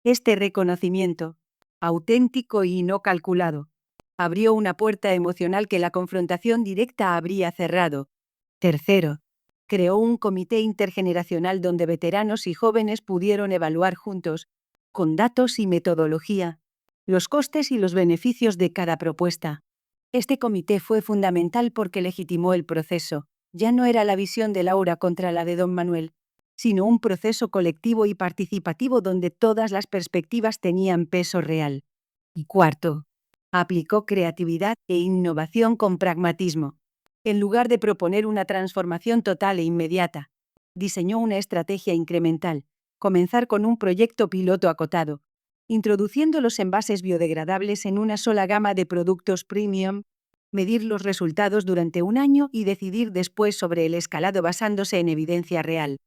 Este reconocimiento, auténtico y no calculado, abrió una puerta emocional que la confrontación directa habría cerrado. Tercero, creó un comité intergeneracional donde veteranos y jóvenes pudieron evaluar juntos, con datos y metodología, los costes y los beneficios de cada propuesta. Este comité fue fundamental porque legitimó el proceso. Ya no era la visión de Laura contra la de don Manuel, sino un proceso colectivo y participativo donde todas las perspectivas tenían peso real. Y cuarto, aplicó creatividad e innovación con pragmatismo. En lugar de proponer una transformación total e inmediata, diseñó una estrategia incremental: comenzar con un proyecto piloto acotado, introduciendo los envases biodegradables en una sola gama de productos premium, medir los resultados durante 1 año y decidir después sobre el escalado basándose en evidencia real.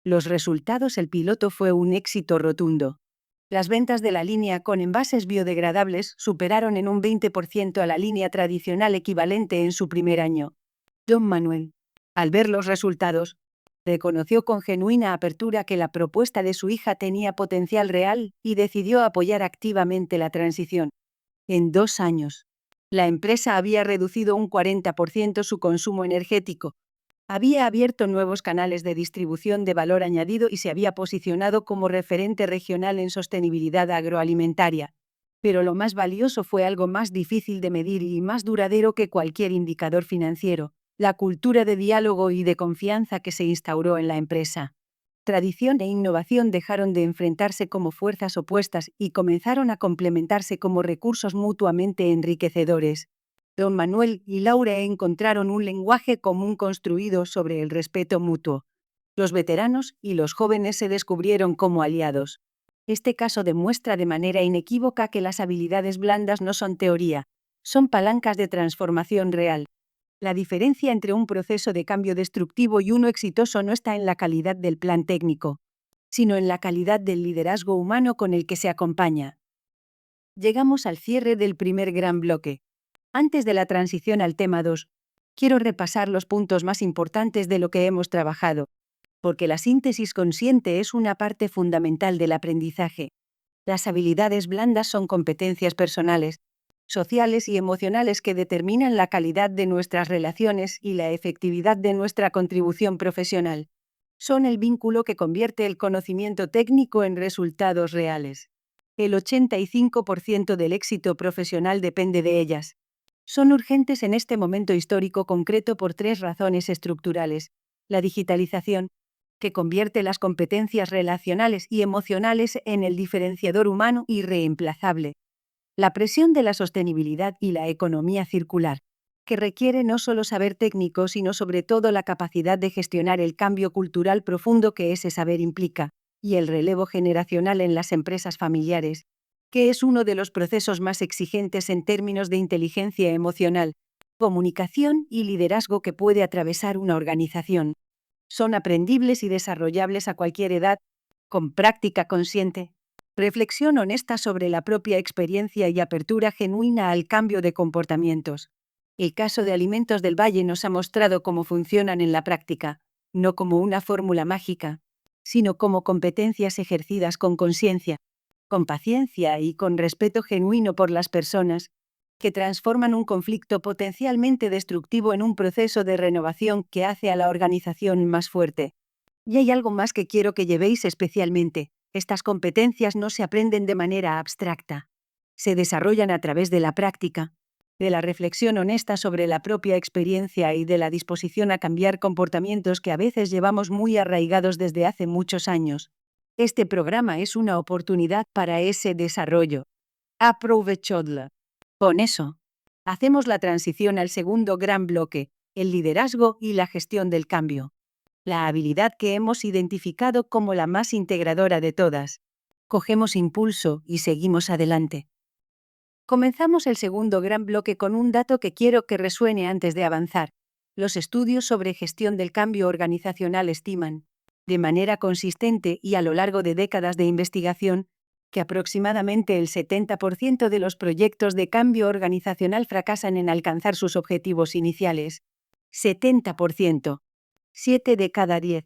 Los resultados: el piloto fue un éxito rotundo. Las ventas de la línea con envases biodegradables superaron en un 20% a la línea tradicional equivalente en su primer año. Don Manuel, al ver los resultados, reconoció con genuina apertura que la propuesta de su hija tenía potencial real y decidió apoyar activamente la transición. En 2 años, la empresa había reducido un 40% su consumo energético, había abierto nuevos canales de distribución de valor añadido y se había posicionado como referente regional en sostenibilidad agroalimentaria. Pero lo más valioso fue algo más difícil de medir y más duradero que cualquier indicador financiero: la cultura de diálogo y de confianza que se instauró en la empresa. Tradición e innovación dejaron de enfrentarse como fuerzas opuestas y comenzaron a complementarse como recursos mutuamente enriquecedores. Don Manuel y Laura encontraron un lenguaje común construido sobre el respeto mutuo. Los veteranos y los jóvenes se descubrieron como aliados. Este caso demuestra de manera inequívoca que las habilidades blandas no son teoría, son palancas de transformación real. La diferencia entre un proceso de cambio destructivo y uno exitoso no está en la calidad del plan técnico, sino en la calidad del liderazgo humano con el que se acompaña. Llegamos al cierre del primer gran bloque. Antes de la transición al tema 2, quiero repasar los puntos más importantes de lo que hemos trabajado, porque la síntesis consciente es una parte fundamental del aprendizaje. Las habilidades blandas son competencias personales, sociales y emocionales que determinan la calidad de nuestras relaciones y la efectividad de nuestra contribución profesional. Son el vínculo que convierte el conocimiento técnico en resultados reales. El 85% del éxito profesional depende de ellas. Son urgentes en este momento histórico concreto por tres razones estructurales. La digitalización, que convierte las competencias relacionales y emocionales en el diferenciador humano irreemplazable. La presión de la sostenibilidad y la economía circular, que requiere no solo saber técnico, sino sobre todo la capacidad de gestionar el cambio cultural profundo que ese saber implica, y el relevo generacional en las empresas familiares, que es uno de los procesos más exigentes en términos de inteligencia emocional, comunicación y liderazgo que puede atravesar una organización. Son aprendibles y desarrollables a cualquier edad, con práctica consciente, reflexión honesta sobre la propia experiencia y apertura genuina al cambio de comportamientos. El caso de Alimentos del Valle nos ha mostrado cómo funcionan en la práctica, no como una fórmula mágica, sino como competencias ejercidas con conciencia, con paciencia y con respeto genuino por las personas, que transforman un conflicto potencialmente destructivo en un proceso de renovación que hace a la organización más fuerte. Y hay algo más que quiero que llevéis especialmente. Estas competencias no se aprenden de manera abstracta. Se desarrollan a través de la práctica, de la reflexión honesta sobre la propia experiencia y de la disposición a cambiar comportamientos que a veces llevamos muy arraigados desde hace muchos años. Este programa es una oportunidad para ese desarrollo. Aprovechadla. Con eso, hacemos la transición al segundo gran bloque, el liderazgo y la gestión del cambio. La habilidad que hemos identificado como la más integradora de todas. Cogemos impulso y seguimos adelante. Comenzamos el segundo gran bloque con un dato que quiero que resuene antes de avanzar. Los estudios sobre gestión del cambio organizacional estiman, de manera consistente y a lo largo de décadas de investigación, que aproximadamente el 70% de los proyectos de cambio organizacional fracasan en alcanzar sus objetivos iniciales. 70%. 7 de cada 10.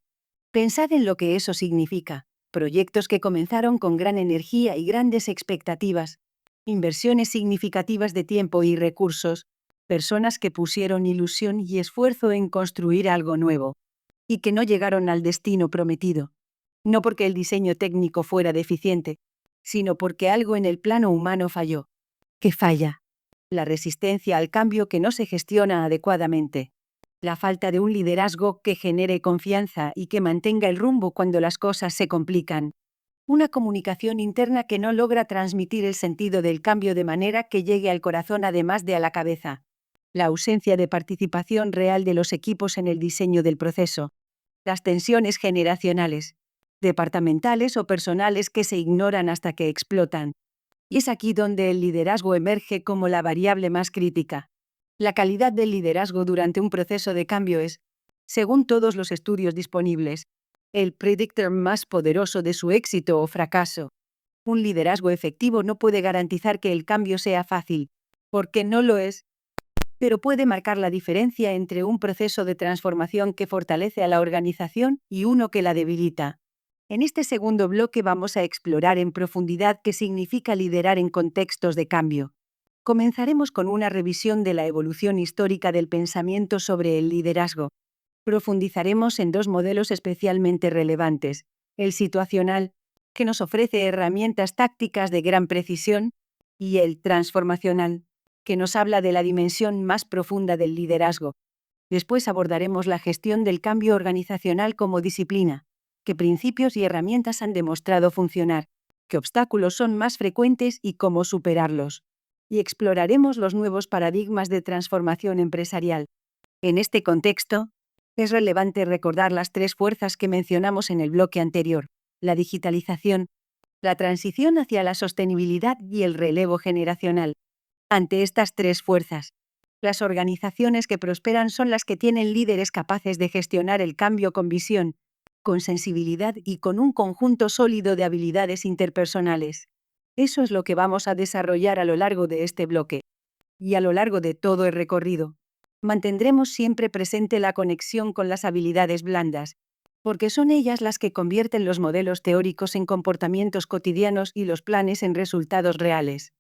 Pensad en lo que eso significa. Proyectos que comenzaron con gran energía y grandes expectativas. Inversiones significativas de tiempo y recursos. Personas que pusieron ilusión y esfuerzo en construir algo nuevo. Y que no llegaron al destino prometido. No porque el diseño técnico fuera deficiente, sino porque algo en el plano humano falló. ¿Qué falla? La resistencia al cambio que no se gestiona adecuadamente. La falta de un liderazgo que genere confianza y que mantenga el rumbo cuando las cosas se complican. Una comunicación interna que no logra transmitir el sentido del cambio de manera que llegue al corazón además de a la cabeza. La ausencia de participación real de los equipos en el diseño del proceso. Las tensiones generacionales, departamentales o personales que se ignoran hasta que explotan. Y es aquí donde el liderazgo emerge como la variable más crítica. La calidad del liderazgo durante un proceso de cambio es, según todos los estudios disponibles, el predictor más poderoso de su éxito o fracaso. Un liderazgo efectivo no puede garantizar que el cambio sea fácil, porque no lo es, pero puede marcar la diferencia entre un proceso de transformación que fortalece a la organización y uno que la debilita. En este segundo bloque vamos a explorar en profundidad qué significa liderar en contextos de cambio. Comenzaremos con una revisión de la evolución histórica del pensamiento sobre el liderazgo. Profundizaremos en dos modelos especialmente relevantes: el situacional, que nos ofrece herramientas tácticas de gran precisión, y el transformacional, que nos habla de la dimensión más profunda del liderazgo. Después abordaremos la gestión del cambio organizacional como disciplina, qué principios y herramientas han demostrado funcionar, qué obstáculos son más frecuentes y cómo superarlos. Y exploraremos los nuevos paradigmas de transformación empresarial. En este contexto, es relevante recordar las tres fuerzas que mencionamos en el bloque anterior: la digitalización, la transición hacia la sostenibilidad y el relevo generacional. Ante estas tres fuerzas, las organizaciones que prosperan son las que tienen líderes capaces de gestionar el cambio con visión, con sensibilidad y con un conjunto sólido de habilidades interpersonales. Eso es lo que vamos a desarrollar a lo largo de este bloque. Y a lo largo de todo el recorrido, mantendremos siempre presente la conexión con las habilidades blandas, porque son ellas las que convierten los modelos teóricos en comportamientos cotidianos y los planes en resultados reales.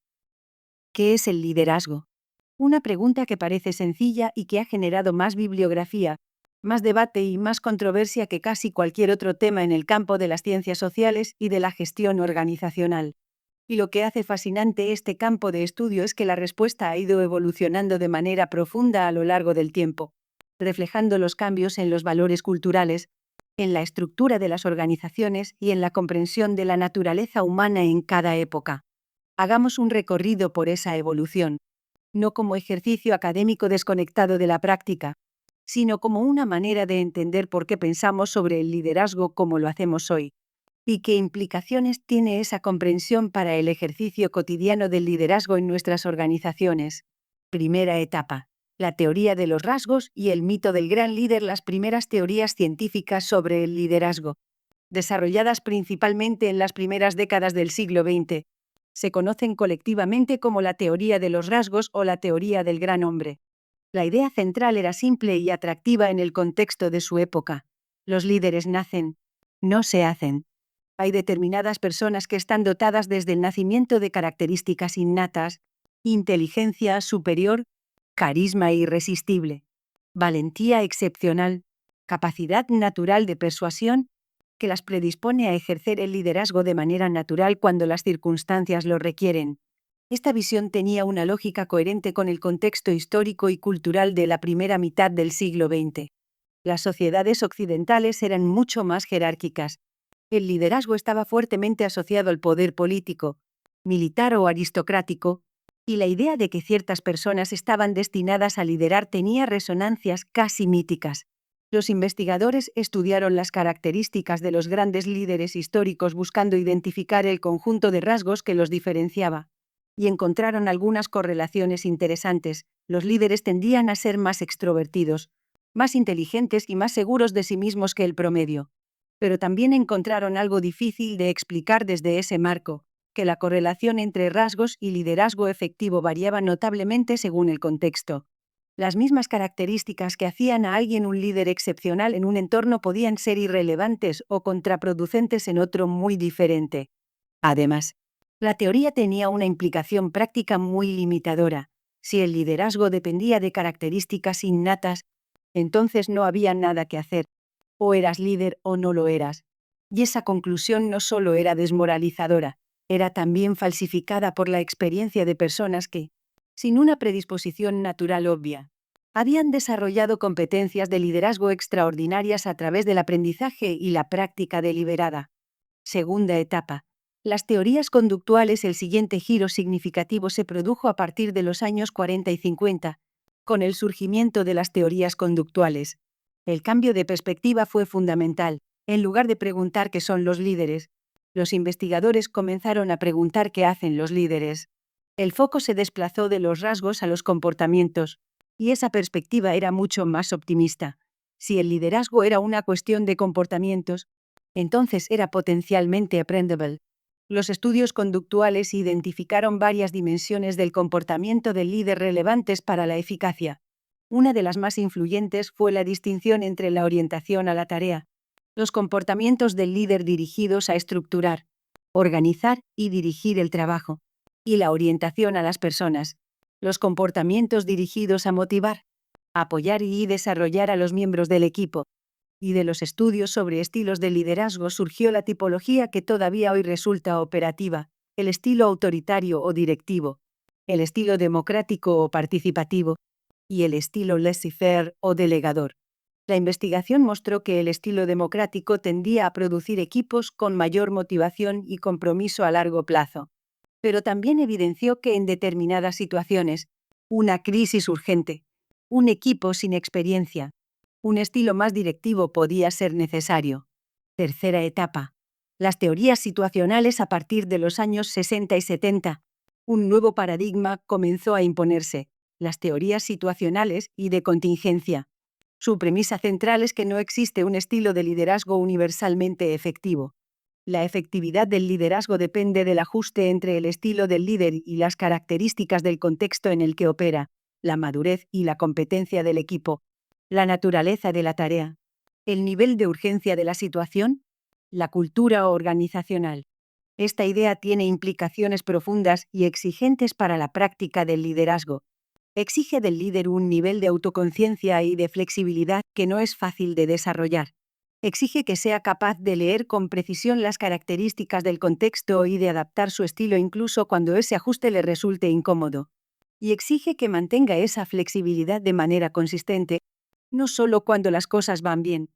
¿Qué es el liderazgo? Una pregunta que parece sencilla y que ha generado más bibliografía, más debate y más controversia que casi cualquier otro tema en el campo de las ciencias sociales y de la gestión organizacional. Y lo que hace fascinante este campo de estudio es que la respuesta ha ido evolucionando de manera profunda a lo largo del tiempo, reflejando los cambios en los valores culturales, en la estructura de las organizaciones y en la comprensión de la naturaleza humana en cada época. Hagamos un recorrido por esa evolución, no como ejercicio académico desconectado de la práctica, sino como una manera de entender por qué pensamos sobre el liderazgo como lo hacemos hoy, y qué implicaciones tiene esa comprensión para el ejercicio cotidiano del liderazgo en nuestras organizaciones. Primera etapa: la teoría de los rasgos y el mito del gran líder. Las primeras teorías científicas sobre el liderazgo, desarrolladas principalmente en las primeras décadas del siglo XX, se conocen colectivamente como la teoría de los rasgos o la teoría del gran hombre. La idea central era simple y atractiva en el contexto de su época. Los líderes nacen, no se hacen. Hay determinadas personas que están dotadas desde el nacimiento de características innatas: inteligencia superior, carisma irresistible, valentía excepcional, capacidad natural de persuasión, que las predispone a ejercer el liderazgo de manera natural cuando las circunstancias lo requieren. Esta visión tenía una lógica coherente con el contexto histórico y cultural de la primera mitad del siglo XX. Las sociedades occidentales eran mucho más jerárquicas. El liderazgo estaba fuertemente asociado al poder político, militar o aristocrático, y la idea de que ciertas personas estaban destinadas a liderar tenía resonancias casi míticas. Los investigadores estudiaron las características de los grandes líderes históricos buscando identificar el conjunto de rasgos que los diferenciaba, y encontraron algunas correlaciones interesantes. Los líderes tendían a ser más extrovertidos, más inteligentes y más seguros de sí mismos que el promedio. Pero también encontraron algo difícil de explicar desde ese marco: que la correlación entre rasgos y liderazgo efectivo variaba notablemente según el contexto. Las mismas características que hacían a alguien un líder excepcional en un entorno podían ser irrelevantes o contraproducentes en otro muy diferente. Además, la teoría tenía una implicación práctica muy limitadora. Si el liderazgo dependía de características innatas, entonces no había nada que hacer. O eras líder o no lo eras. Y esa conclusión no solo era desmoralizadora, era también falsificada por la experiencia de personas que, sin una predisposición natural obvia, habían desarrollado competencias de liderazgo extraordinarias a través del aprendizaje y la práctica deliberada. Segunda etapa: las teorías conductuales. El siguiente giro significativo se produjo a partir de los años 40 y 50, con el surgimiento de las teorías conductuales. El cambio de perspectiva fue fundamental. En lugar de preguntar qué son los líderes, los investigadores comenzaron a preguntar qué hacen los líderes. El foco se desplazó de los rasgos a los comportamientos, y esa perspectiva era mucho más optimista. Si el liderazgo era una cuestión de comportamientos, entonces era potencialmente aprendible. Los estudios conductuales identificaron varias dimensiones del comportamiento del líder relevantes para la eficacia. Una de las más influyentes fue la distinción entre la orientación a la tarea, los comportamientos del líder dirigidos a estructurar, organizar y dirigir el trabajo, y la orientación a las personas, los comportamientos dirigidos a motivar, apoyar y desarrollar a los miembros del equipo. Y de los estudios sobre estilos de liderazgo surgió la tipología que todavía hoy resulta operativa: el estilo autoritario o directivo, el estilo democrático o participativo, y el estilo laissez-faire o delegador. La investigación mostró que el estilo democrático tendía a producir equipos con mayor motivación y compromiso a largo plazo. Pero también evidenció que en determinadas situaciones, una crisis urgente, un equipo sin experiencia, un estilo más directivo podía ser necesario. Tercera etapa: las teorías situacionales. A partir de los años 60 y 70, un nuevo paradigma comenzó a imponerse: las teorías situacionales y de contingencia. Su premisa central es que no existe un estilo de liderazgo universalmente efectivo. La efectividad del liderazgo depende del ajuste entre el estilo del líder y las características del contexto en el que opera, la madurez y la competencia del equipo, la naturaleza de la tarea, el nivel de urgencia de la situación, la cultura organizacional. Esta idea tiene implicaciones profundas y exigentes para la práctica del liderazgo. Exige del líder un nivel de autoconciencia y de flexibilidad que no es fácil de desarrollar. Exige que sea capaz de leer con precisión las características del contexto y de adaptar su estilo incluso cuando ese ajuste le resulte incómodo. Y exige que mantenga esa flexibilidad de manera consistente, no solo cuando las cosas van bien.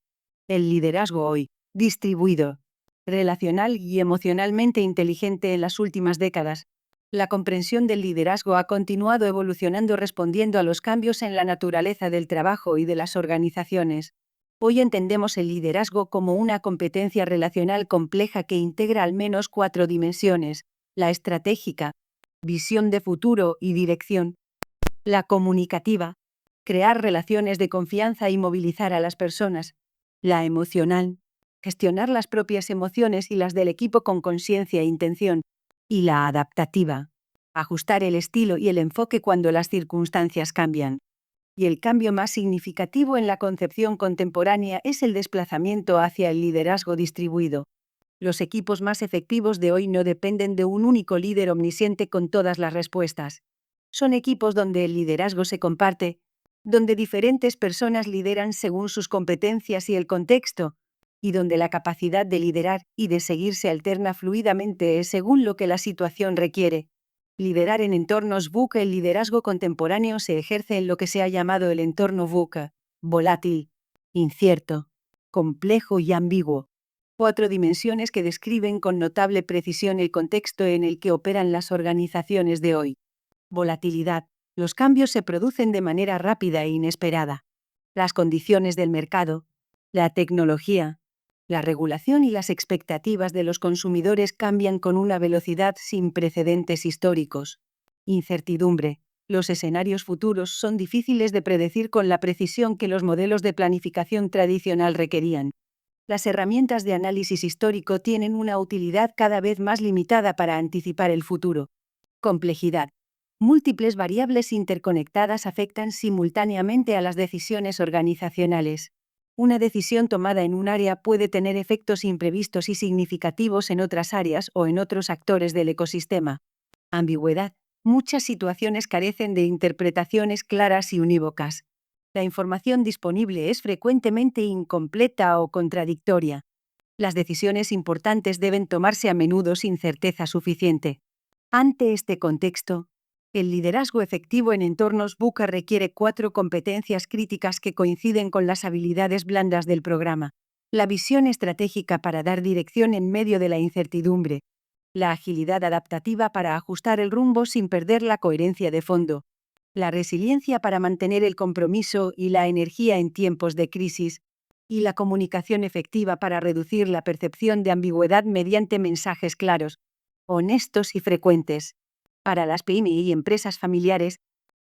El liderazgo hoy, distribuido, relacional y emocionalmente inteligente en las últimas décadas. La comprensión del liderazgo ha continuado evolucionando respondiendo a los cambios en la naturaleza del trabajo y de las organizaciones. Hoy entendemos el liderazgo como una competencia relacional compleja que integra al menos 4 dimensiones: la estratégica, visión de futuro y dirección; la comunicativa, crear relaciones de confianza y movilizar a las personas; la emocional, gestionar las propias emociones y las del equipo con conciencia e intención; y la adaptativa, ajustar el estilo y el enfoque cuando las circunstancias cambian. Y el cambio más significativo en la concepción contemporánea es el desplazamiento hacia el liderazgo distribuido. Los equipos más efectivos de hoy no dependen de un único líder omnisciente con todas las respuestas. Son equipos donde el liderazgo se comparte, donde diferentes personas lideran según sus competencias y el contexto, y donde la capacidad de liderar y de seguir se alterna fluidamente según lo que la situación requiere. Liderar en entornos VUCA. El liderazgo contemporáneo se ejerce en lo que se ha llamado el entorno VUCA: volátil, incierto, complejo y ambiguo. 4 dimensiones que describen con notable precisión el contexto en el que operan las organizaciones de hoy. Volatilidad. Los cambios se producen de manera rápida e inesperada. Las condiciones del mercado, la tecnología, la regulación y las expectativas de los consumidores cambian con una velocidad sin precedentes históricos. Incertidumbre. Los escenarios futuros son difíciles de predecir con la precisión que los modelos de planificación tradicional requerían. Las herramientas de análisis histórico tienen una utilidad cada vez más limitada para anticipar el futuro. Complejidad. Múltiples variables interconectadas afectan simultáneamente a las decisiones organizacionales. Una decisión tomada en un área puede tener efectos imprevistos y significativos en otras áreas o en otros actores del ecosistema. Ambigüedad. Muchas situaciones carecen de interpretaciones claras y unívocas. La información disponible es frecuentemente incompleta o contradictoria. Las decisiones importantes deben tomarse a menudo sin certeza suficiente. Ante este contexto, el liderazgo efectivo en entornos VUCA requiere 4 competencias críticas que coinciden con las habilidades blandas del programa. La visión estratégica para dar dirección en medio de la incertidumbre. La agilidad adaptativa para ajustar el rumbo sin perder la coherencia de fondo. La resiliencia para mantener el compromiso y la energía en tiempos de crisis. Y la comunicación efectiva para reducir la percepción de ambigüedad mediante mensajes claros, honestos y frecuentes. Para las PYME y empresas familiares,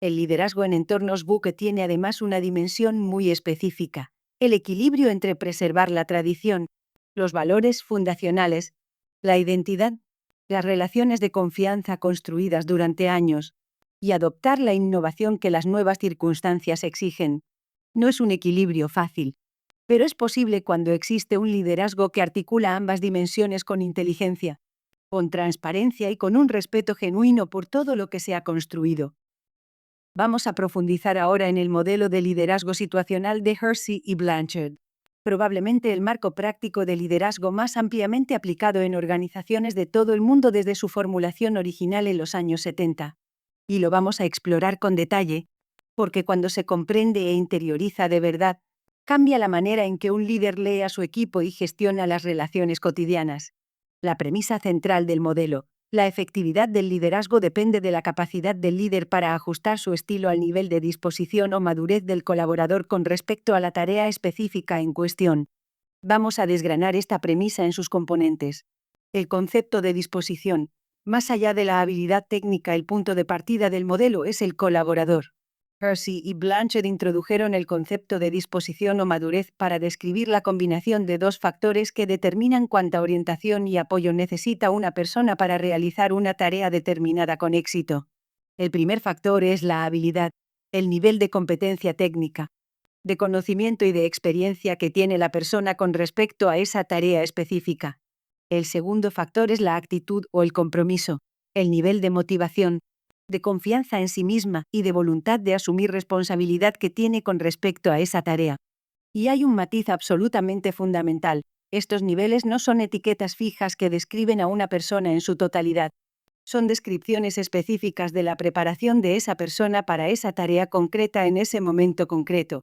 el liderazgo en entornos VUCA tiene además una dimensión muy específica: el equilibrio entre preservar la tradición, los valores fundacionales, la identidad, las relaciones de confianza construidas durante años, y adoptar la innovación que las nuevas circunstancias exigen. No es un equilibrio fácil, pero es posible cuando existe un liderazgo que articula ambas dimensiones con inteligencia, con transparencia y con un respeto genuino por todo lo que se ha construido. Vamos a profundizar ahora en el modelo de liderazgo situacional de Hersey y Blanchard, probablemente el marco práctico de liderazgo más ampliamente aplicado en organizaciones de todo el mundo desde su formulación original en los años 70. Y lo vamos a explorar con detalle, porque cuando se comprende e interioriza de verdad, cambia la manera en que un líder lee a su equipo y gestiona las relaciones cotidianas. La premisa central del modelo: la efectividad del liderazgo depende de la capacidad del líder para ajustar su estilo al nivel de disposición o madurez del colaborador con respecto a la tarea específica en cuestión. Vamos a desgranar esta premisa en sus componentes. El concepto de disposición. Más allá de la habilidad técnica, el punto de partida del modelo es el colaborador. Hersey y Blanchard introdujeron el concepto de disposición o madurez para describir la combinación de 2 factores que determinan cuánta orientación y apoyo necesita una persona para realizar una tarea determinada con éxito. El primer factor es la habilidad, el nivel de competencia técnica, de conocimiento y de experiencia que tiene la persona con respecto a esa tarea específica. El segundo factor es la actitud o el compromiso, el nivel de motivación, de confianza en sí misma y de voluntad de asumir responsabilidad que tiene con respecto a esa tarea. Y hay un matiz absolutamente fundamental. Estos niveles no son etiquetas fijas que describen a una persona en su totalidad. Son descripciones específicas de la preparación de esa persona para esa tarea concreta en ese momento concreto.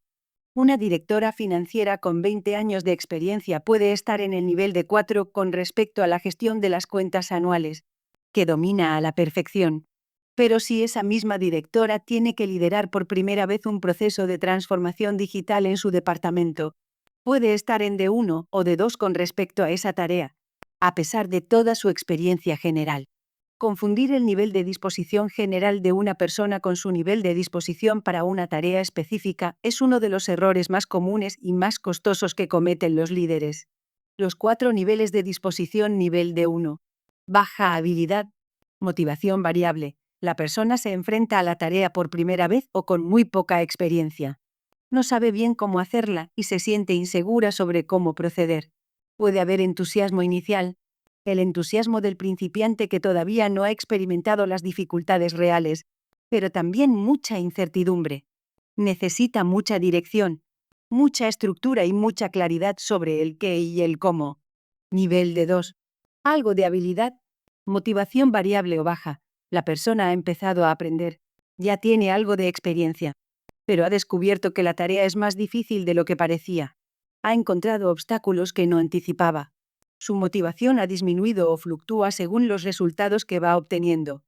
Una directora financiera con 20 años de experiencia puede estar en el nivel de 4 con respecto a la gestión de las cuentas anuales, que domina a la perfección. Pero si esa misma directora tiene que liderar por primera vez un proceso de transformación digital en su departamento, puede estar en D1 o D2 con respecto a esa tarea, a pesar de toda su experiencia general. Confundir el nivel de disposición general de una persona con su nivel de disposición para una tarea específica es uno de los errores más comunes y más costosos que cometen los líderes. Los 4 niveles de disposición nivel D1. Baja habilidad. Motivación variable. La persona se enfrenta a la tarea por primera vez o con muy poca experiencia. No sabe bien cómo hacerla y se siente insegura sobre cómo proceder. Puede haber entusiasmo inicial, el entusiasmo del principiante que todavía no ha experimentado las dificultades reales, pero también mucha incertidumbre. Necesita mucha dirección, mucha estructura y mucha claridad sobre el qué y el cómo. Nivel de 2. Algo de habilidad. Motivación variable o baja. La persona ha empezado a aprender. Ya tiene algo de experiencia. Pero ha descubierto que la tarea es más difícil de lo que parecía. Ha encontrado obstáculos que no anticipaba. Su motivación ha disminuido o fluctúa según los resultados que va obteniendo.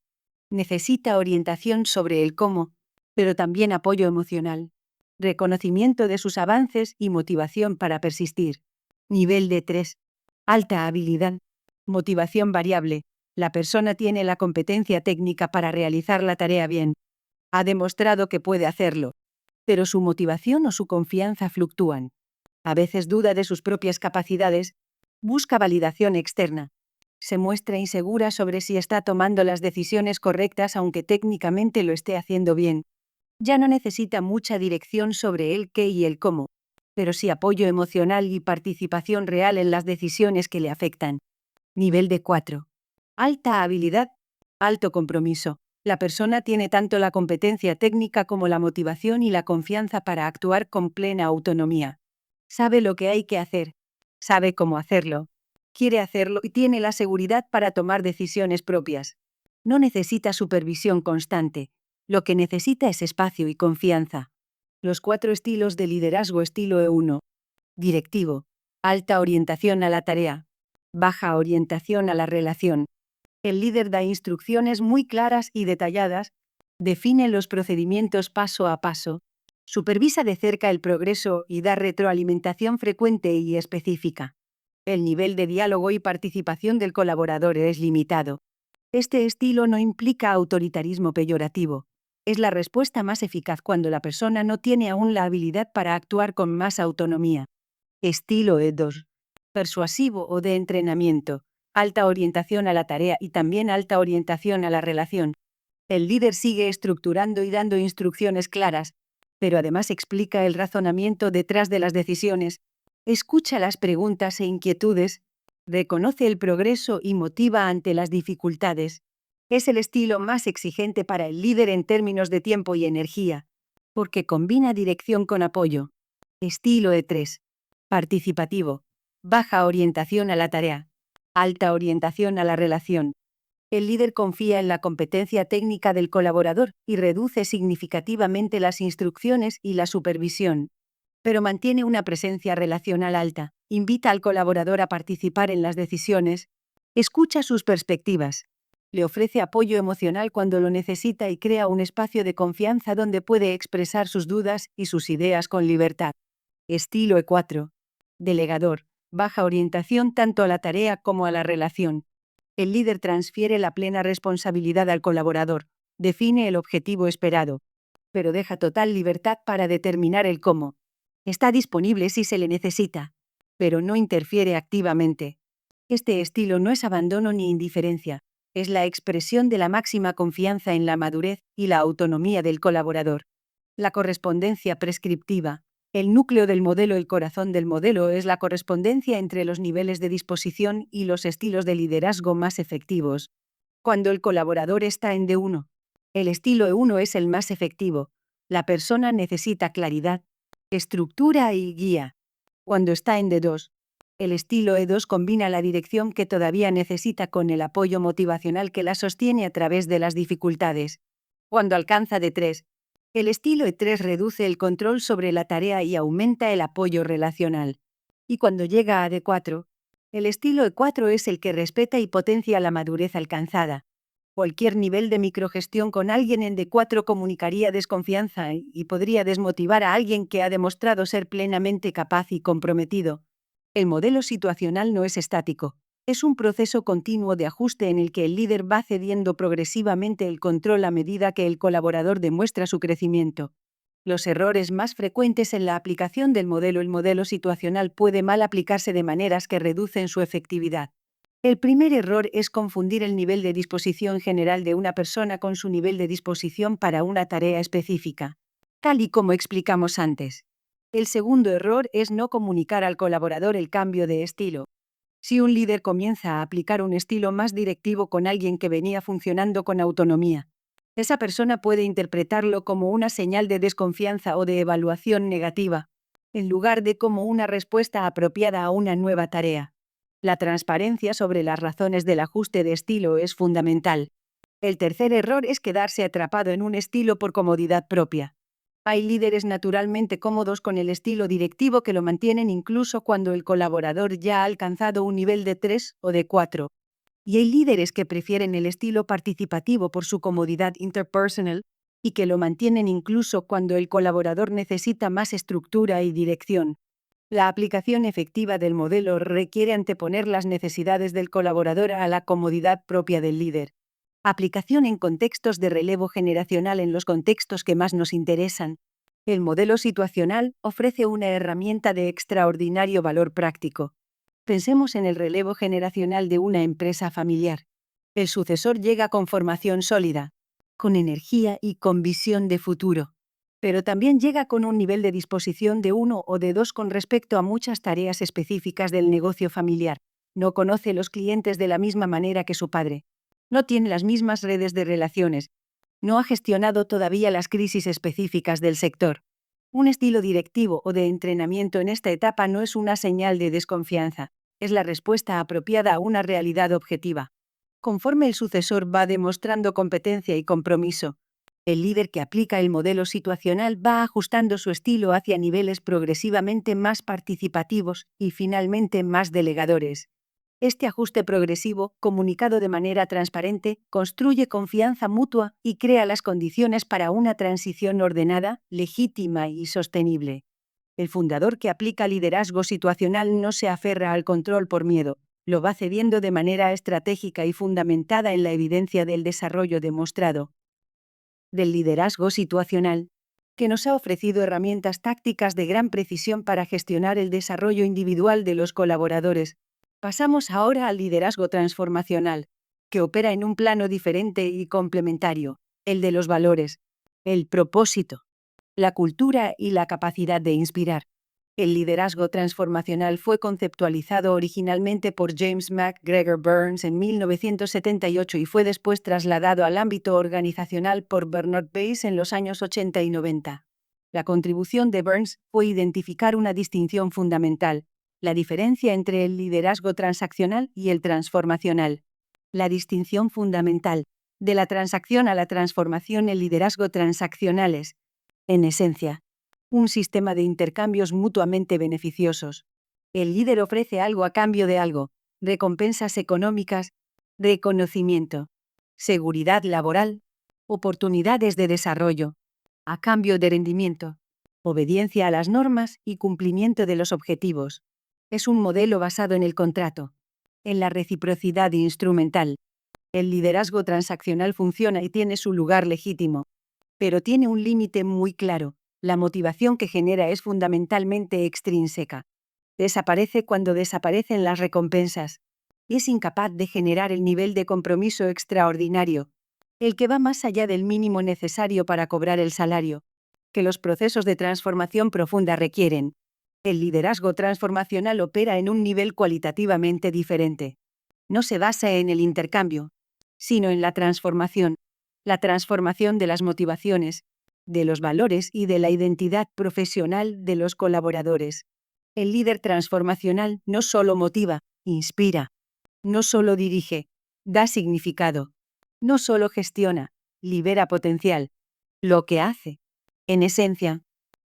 Necesita orientación sobre el cómo, pero también apoyo emocional, reconocimiento de sus avances y motivación para persistir. Nivel de 3. Alta habilidad. Motivación variable. La persona tiene la competencia técnica para realizar la tarea bien. Ha demostrado que puede hacerlo, pero su motivación o su confianza fluctúan. A veces duda de sus propias capacidades, busca validación externa. Se muestra insegura sobre si está tomando las decisiones correctas aunque técnicamente lo esté haciendo bien. Ya no necesita mucha dirección sobre el qué y el cómo, pero sí apoyo emocional y participación real en las decisiones que le afectan. Nivel de 4. Alta habilidad. Alto compromiso. La persona tiene tanto la competencia técnica como la motivación y la confianza para actuar con plena autonomía. Sabe lo que hay que hacer. Sabe cómo hacerlo. Quiere hacerlo y tiene la seguridad para tomar decisiones propias. No necesita supervisión constante. Lo que necesita es espacio y confianza. Los 4 estilos de liderazgo estilo E1. Directivo. Alta orientación a la tarea. Baja orientación a la relación. El líder da instrucciones muy claras y detalladas, define los procedimientos paso a paso, supervisa de cerca el progreso y da retroalimentación frecuente y específica. El nivel de diálogo y participación del colaborador es limitado. Este estilo no implica autoritarismo peyorativo. Es la respuesta más eficaz cuando la persona no tiene aún la habilidad para actuar con más autonomía. Estilo E2. Persuasivo o de entrenamiento. Alta orientación a la tarea y también alta orientación a la relación. El líder sigue estructurando y dando instrucciones claras, pero además explica el razonamiento detrás de las decisiones, escucha las preguntas e inquietudes, reconoce el progreso y motiva ante las dificultades. Es el estilo más exigente para el líder en términos de tiempo y energía, porque combina dirección con apoyo. Estilo E3. Participativo. Baja orientación a la tarea. Alta orientación a la relación. El líder confía en la competencia técnica del colaborador y reduce significativamente las instrucciones y la supervisión. Pero mantiene una presencia relacional alta, invita al colaborador a participar en las decisiones, escucha sus perspectivas, le ofrece apoyo emocional cuando lo necesita y crea un espacio de confianza donde puede expresar sus dudas y sus ideas con libertad. Estilo E4. Delegador. Baja orientación tanto a la tarea como a la relación. El líder transfiere la plena responsabilidad al colaborador, define el objetivo esperado, pero deja total libertad para determinar el cómo. Está disponible si se le necesita, pero no interfiere activamente. Este estilo no es abandono ni indiferencia, es la expresión de la máxima confianza en la madurez y la autonomía del colaborador. La correspondencia prescriptiva. El núcleo del modelo, el corazón del modelo, es la correspondencia entre los niveles de disposición y los estilos de liderazgo más efectivos. Cuando el colaborador está en D1, el estilo E1 es el más efectivo. La persona necesita claridad, estructura y guía. Cuando está en D2, el estilo E2 combina la dirección que todavía necesita con el apoyo motivacional que la sostiene a través de las dificultades. Cuando alcanza D3, el estilo E3 reduce el control sobre la tarea y aumenta el apoyo relacional. Y cuando llega a D4, el estilo E4 es el que respeta y potencia la madurez alcanzada. Cualquier nivel de microgestión con alguien en D4 comunicaría desconfianza y podría desmotivar a alguien que ha demostrado ser plenamente capaz y comprometido. El modelo situacional no es estático. Es un proceso continuo de ajuste en el que el líder va cediendo progresivamente el control a medida que el colaborador demuestra su crecimiento. Los errores más frecuentes en la aplicación del modelo. El modelo situacional puede mal aplicarse de maneras que reducen su efectividad. El primer error es confundir el nivel de disposición general de una persona con su nivel de disposición para una tarea específica, tal y como explicamos antes. El segundo error es no comunicar al colaborador el cambio de estilo. Si un líder comienza a aplicar un estilo más directivo con alguien que venía funcionando con autonomía, esa persona puede interpretarlo como una señal de desconfianza o de evaluación negativa, en lugar de como una respuesta apropiada a una nueva tarea. La transparencia sobre las razones del ajuste de estilo es fundamental. El tercer error es quedarse atrapado en un estilo por comodidad propia. Hay líderes naturalmente cómodos con el estilo directivo que lo mantienen incluso cuando el colaborador ya ha alcanzado un nivel de 3 o de 4. Y hay líderes que prefieren el estilo participativo por su comodidad interpersonal y que lo mantienen incluso cuando el colaborador necesita más estructura y dirección. La aplicación efectiva del modelo requiere anteponer las necesidades del colaborador a la comodidad propia del líder. Aplicación en contextos de relevo generacional. En los contextos que más nos interesan, el modelo situacional ofrece una herramienta de extraordinario valor práctico. Pensemos en el relevo generacional de una empresa familiar. El sucesor llega con formación sólida, con energía y con visión de futuro. Pero también llega con un nivel de disposición de 1 o de 2 con respecto a muchas tareas específicas del negocio familiar. No conoce los clientes de la misma manera que su padre. No tiene las mismas redes de relaciones. No ha gestionado todavía las crisis específicas del sector. Un estilo directivo o de entrenamiento en esta etapa no es una señal de desconfianza, es la respuesta apropiada a una realidad objetiva. Conforme el sucesor va demostrando competencia y compromiso, el líder que aplica el modelo situacional va ajustando su estilo hacia niveles progresivamente más participativos y finalmente más delegadores. Este ajuste progresivo, comunicado de manera transparente, construye confianza mutua y crea las condiciones para una transición ordenada, legítima y sostenible. El fundador que aplica liderazgo situacional no se aferra al control por miedo, lo va cediendo de manera estratégica y fundamentada en la evidencia del desarrollo demostrado. Del liderazgo situacional, que nos ha ofrecido herramientas tácticas de gran precisión para gestionar el desarrollo individual de los colaboradores. Pasamos ahora al liderazgo transformacional, que opera en un plano diferente y complementario, el de los valores, el propósito, la cultura y la capacidad de inspirar. El liderazgo transformacional fue conceptualizado originalmente por James MacGregor Burns en 1978 y fue después trasladado al ámbito organizacional por Bernard Bass en los años 80 y 90. La contribución de Burns fue identificar una distinción fundamental, la diferencia entre el liderazgo transaccional y el transformacional. La distinción fundamental de la transacción a la transformación. El liderazgo transaccional es, en esencia, un sistema de intercambios mutuamente beneficiosos. El líder ofrece algo a cambio de algo: recompensas económicas, reconocimiento, seguridad laboral, oportunidades de desarrollo, a cambio de rendimiento, obediencia a las normas y cumplimiento de los objetivos. Es un modelo basado en el contrato, en la reciprocidad instrumental. El liderazgo transaccional funciona y tiene su lugar legítimo, pero tiene un límite muy claro. La motivación que genera es fundamentalmente extrínseca. Desaparece cuando desaparecen las recompensas. Es incapaz de generar el nivel de compromiso extraordinario, el que va más allá del mínimo necesario para cobrar el salario, que los procesos de transformación profunda requieren. El liderazgo transformacional opera en un nivel cualitativamente diferente. No se basa en el intercambio, sino en la transformación de las motivaciones, de los valores y de la identidad profesional de los colaboradores. El líder transformacional no solo motiva, inspira. No solo dirige, da significado. No solo gestiona, libera potencial. Lo que hace, en esencia,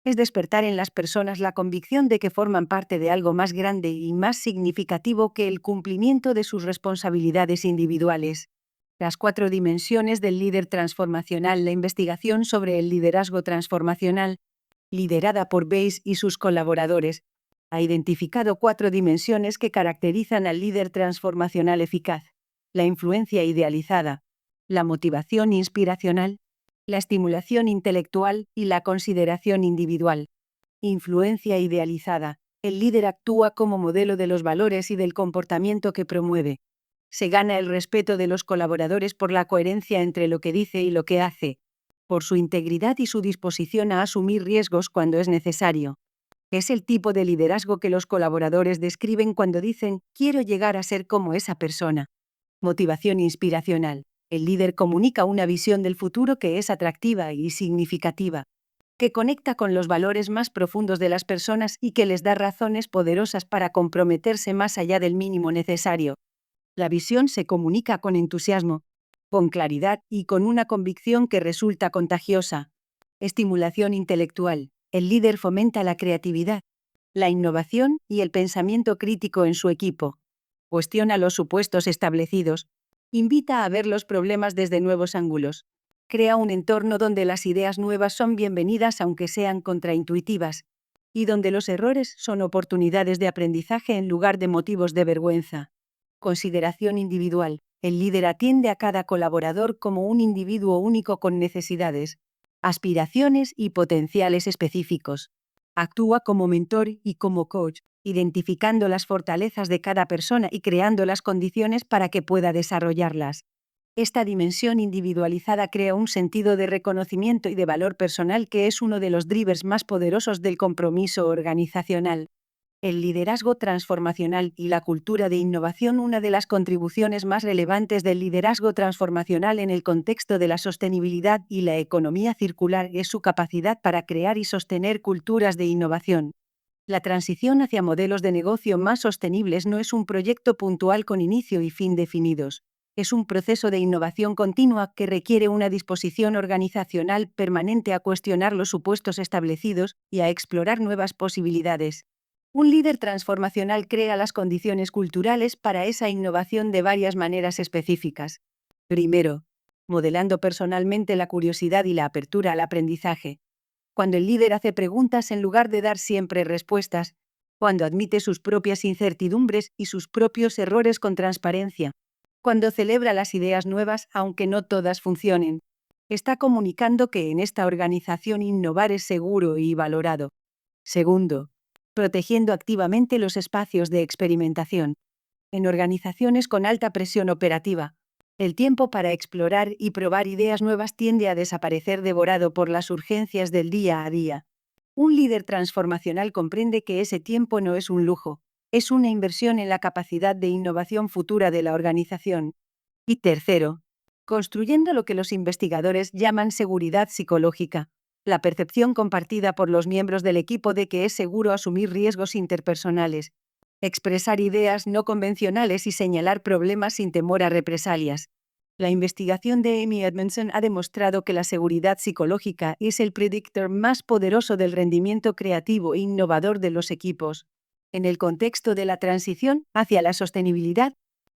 es despertar en las personas la convicción de que forman parte de algo más grande y más significativo que el cumplimiento de sus responsabilidades individuales. Las 4 dimensiones del líder transformacional. La investigación sobre el liderazgo transformacional, liderada por Bayes y sus colaboradores, ha identificado 4 dimensiones que caracterizan al líder transformacional eficaz: la influencia idealizada, la motivación inspiracional, la estimulación intelectual y la consideración individual. Influencia idealizada. El líder actúa como modelo de los valores y del comportamiento que promueve. Se gana el respeto de los colaboradores por la coherencia entre lo que dice y lo que hace, por su integridad y su disposición a asumir riesgos cuando es necesario. Es el tipo de liderazgo que los colaboradores describen cuando dicen: quiero llegar a ser como esa persona. Motivación inspiracional. El líder comunica una visión del futuro que es atractiva y significativa, que conecta con los valores más profundos de las personas y que les da razones poderosas para comprometerse más allá del mínimo necesario. La visión se comunica con entusiasmo, con claridad y con una convicción que resulta contagiosa. Estimulación intelectual. El líder fomenta la creatividad, la innovación y el pensamiento crítico en su equipo. Cuestiona los supuestos establecidos. Invita a ver los problemas desde nuevos ángulos. Crea un entorno donde las ideas nuevas son bienvenidas aunque sean contraintuitivas, y donde los errores son oportunidades de aprendizaje en lugar de motivos de vergüenza. Consideración individual. El líder atiende a cada colaborador como un individuo único con necesidades, aspiraciones y potenciales específicos. Actúa como mentor y como coach, identificando las fortalezas de cada persona y creando las condiciones para que pueda desarrollarlas. Esta dimensión individualizada crea un sentido de reconocimiento y de valor personal que es uno de los drivers más poderosos del compromiso organizacional. El liderazgo transformacional y la cultura de innovación. Una de las contribuciones más relevantes del liderazgo transformacional en el contexto de la sostenibilidad y la economía circular es su capacidad para crear y sostener culturas de innovación. La transición hacia modelos de negocio más sostenibles no es un proyecto puntual con inicio y fin definidos. Es un proceso de innovación continua que requiere una disposición organizacional permanente a cuestionar los supuestos establecidos y a explorar nuevas posibilidades. Un líder transformacional crea las condiciones culturales para esa innovación de varias maneras específicas. Primero, modelando personalmente la curiosidad y la apertura al aprendizaje. Cuando el líder hace preguntas en lugar de dar siempre respuestas. Cuando admite sus propias incertidumbres y sus propios errores con transparencia. Cuando celebra las ideas nuevas aunque no todas funcionen. Está comunicando que en esta organización innovar es seguro y valorado. Segundo, protegiendo activamente los espacios de experimentación. En organizaciones con alta presión operativa, el tiempo para explorar y probar ideas nuevas tiende a desaparecer devorado por las urgencias del día a día. Un líder transformacional comprende que ese tiempo no es un lujo, es una inversión en la capacidad de innovación futura de la organización. Y tercero, construyendo lo que los investigadores llaman seguridad psicológica. La percepción compartida por los miembros del equipo de que es seguro asumir riesgos interpersonales, expresar ideas no convencionales y señalar problemas sin temor a represalias. La investigación de Amy Edmondson ha demostrado que la seguridad psicológica es el predictor más poderoso del rendimiento creativo e innovador de los equipos. En el contexto de la transición hacia la sostenibilidad,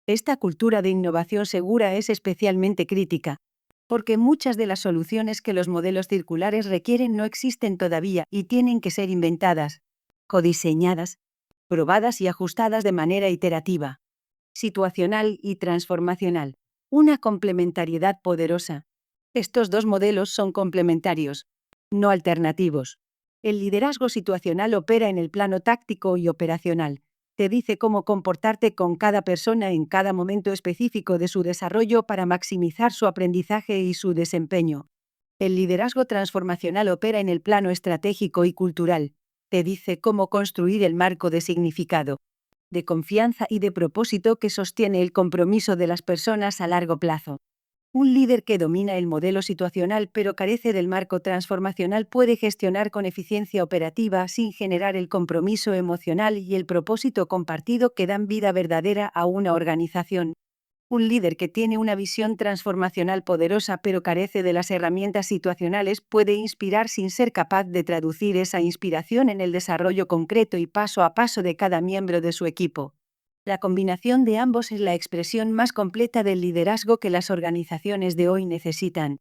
esta cultura de innovación segura es especialmente crítica, porque muchas de las soluciones que los modelos circulares requieren no existen todavía y tienen que ser inventadas, codiseñadas, probadas y ajustadas de manera iterativa, situacional y transformacional. Una complementariedad poderosa. Estos dos modelos son complementarios, no alternativos. El liderazgo situacional opera en el plano táctico y operacional. Te dice cómo comportarte con cada persona en cada momento específico de su desarrollo para maximizar su aprendizaje y su desempeño. El liderazgo transformacional opera en el plano estratégico y cultural. Te dice cómo construir el marco de significado, de confianza y de propósito que sostiene el compromiso de las personas a largo plazo. Un líder que domina el modelo situacional pero carece del marco transformacional puede gestionar con eficiencia operativa sin generar el compromiso emocional y el propósito compartido que dan vida verdadera a una organización. Un líder que tiene una visión transformacional poderosa pero carece de las herramientas situacionales puede inspirar sin ser capaz de traducir esa inspiración en el desarrollo concreto y paso a paso de cada miembro de su equipo. La combinación de ambos es la expresión más completa del liderazgo que las organizaciones de hoy necesitan.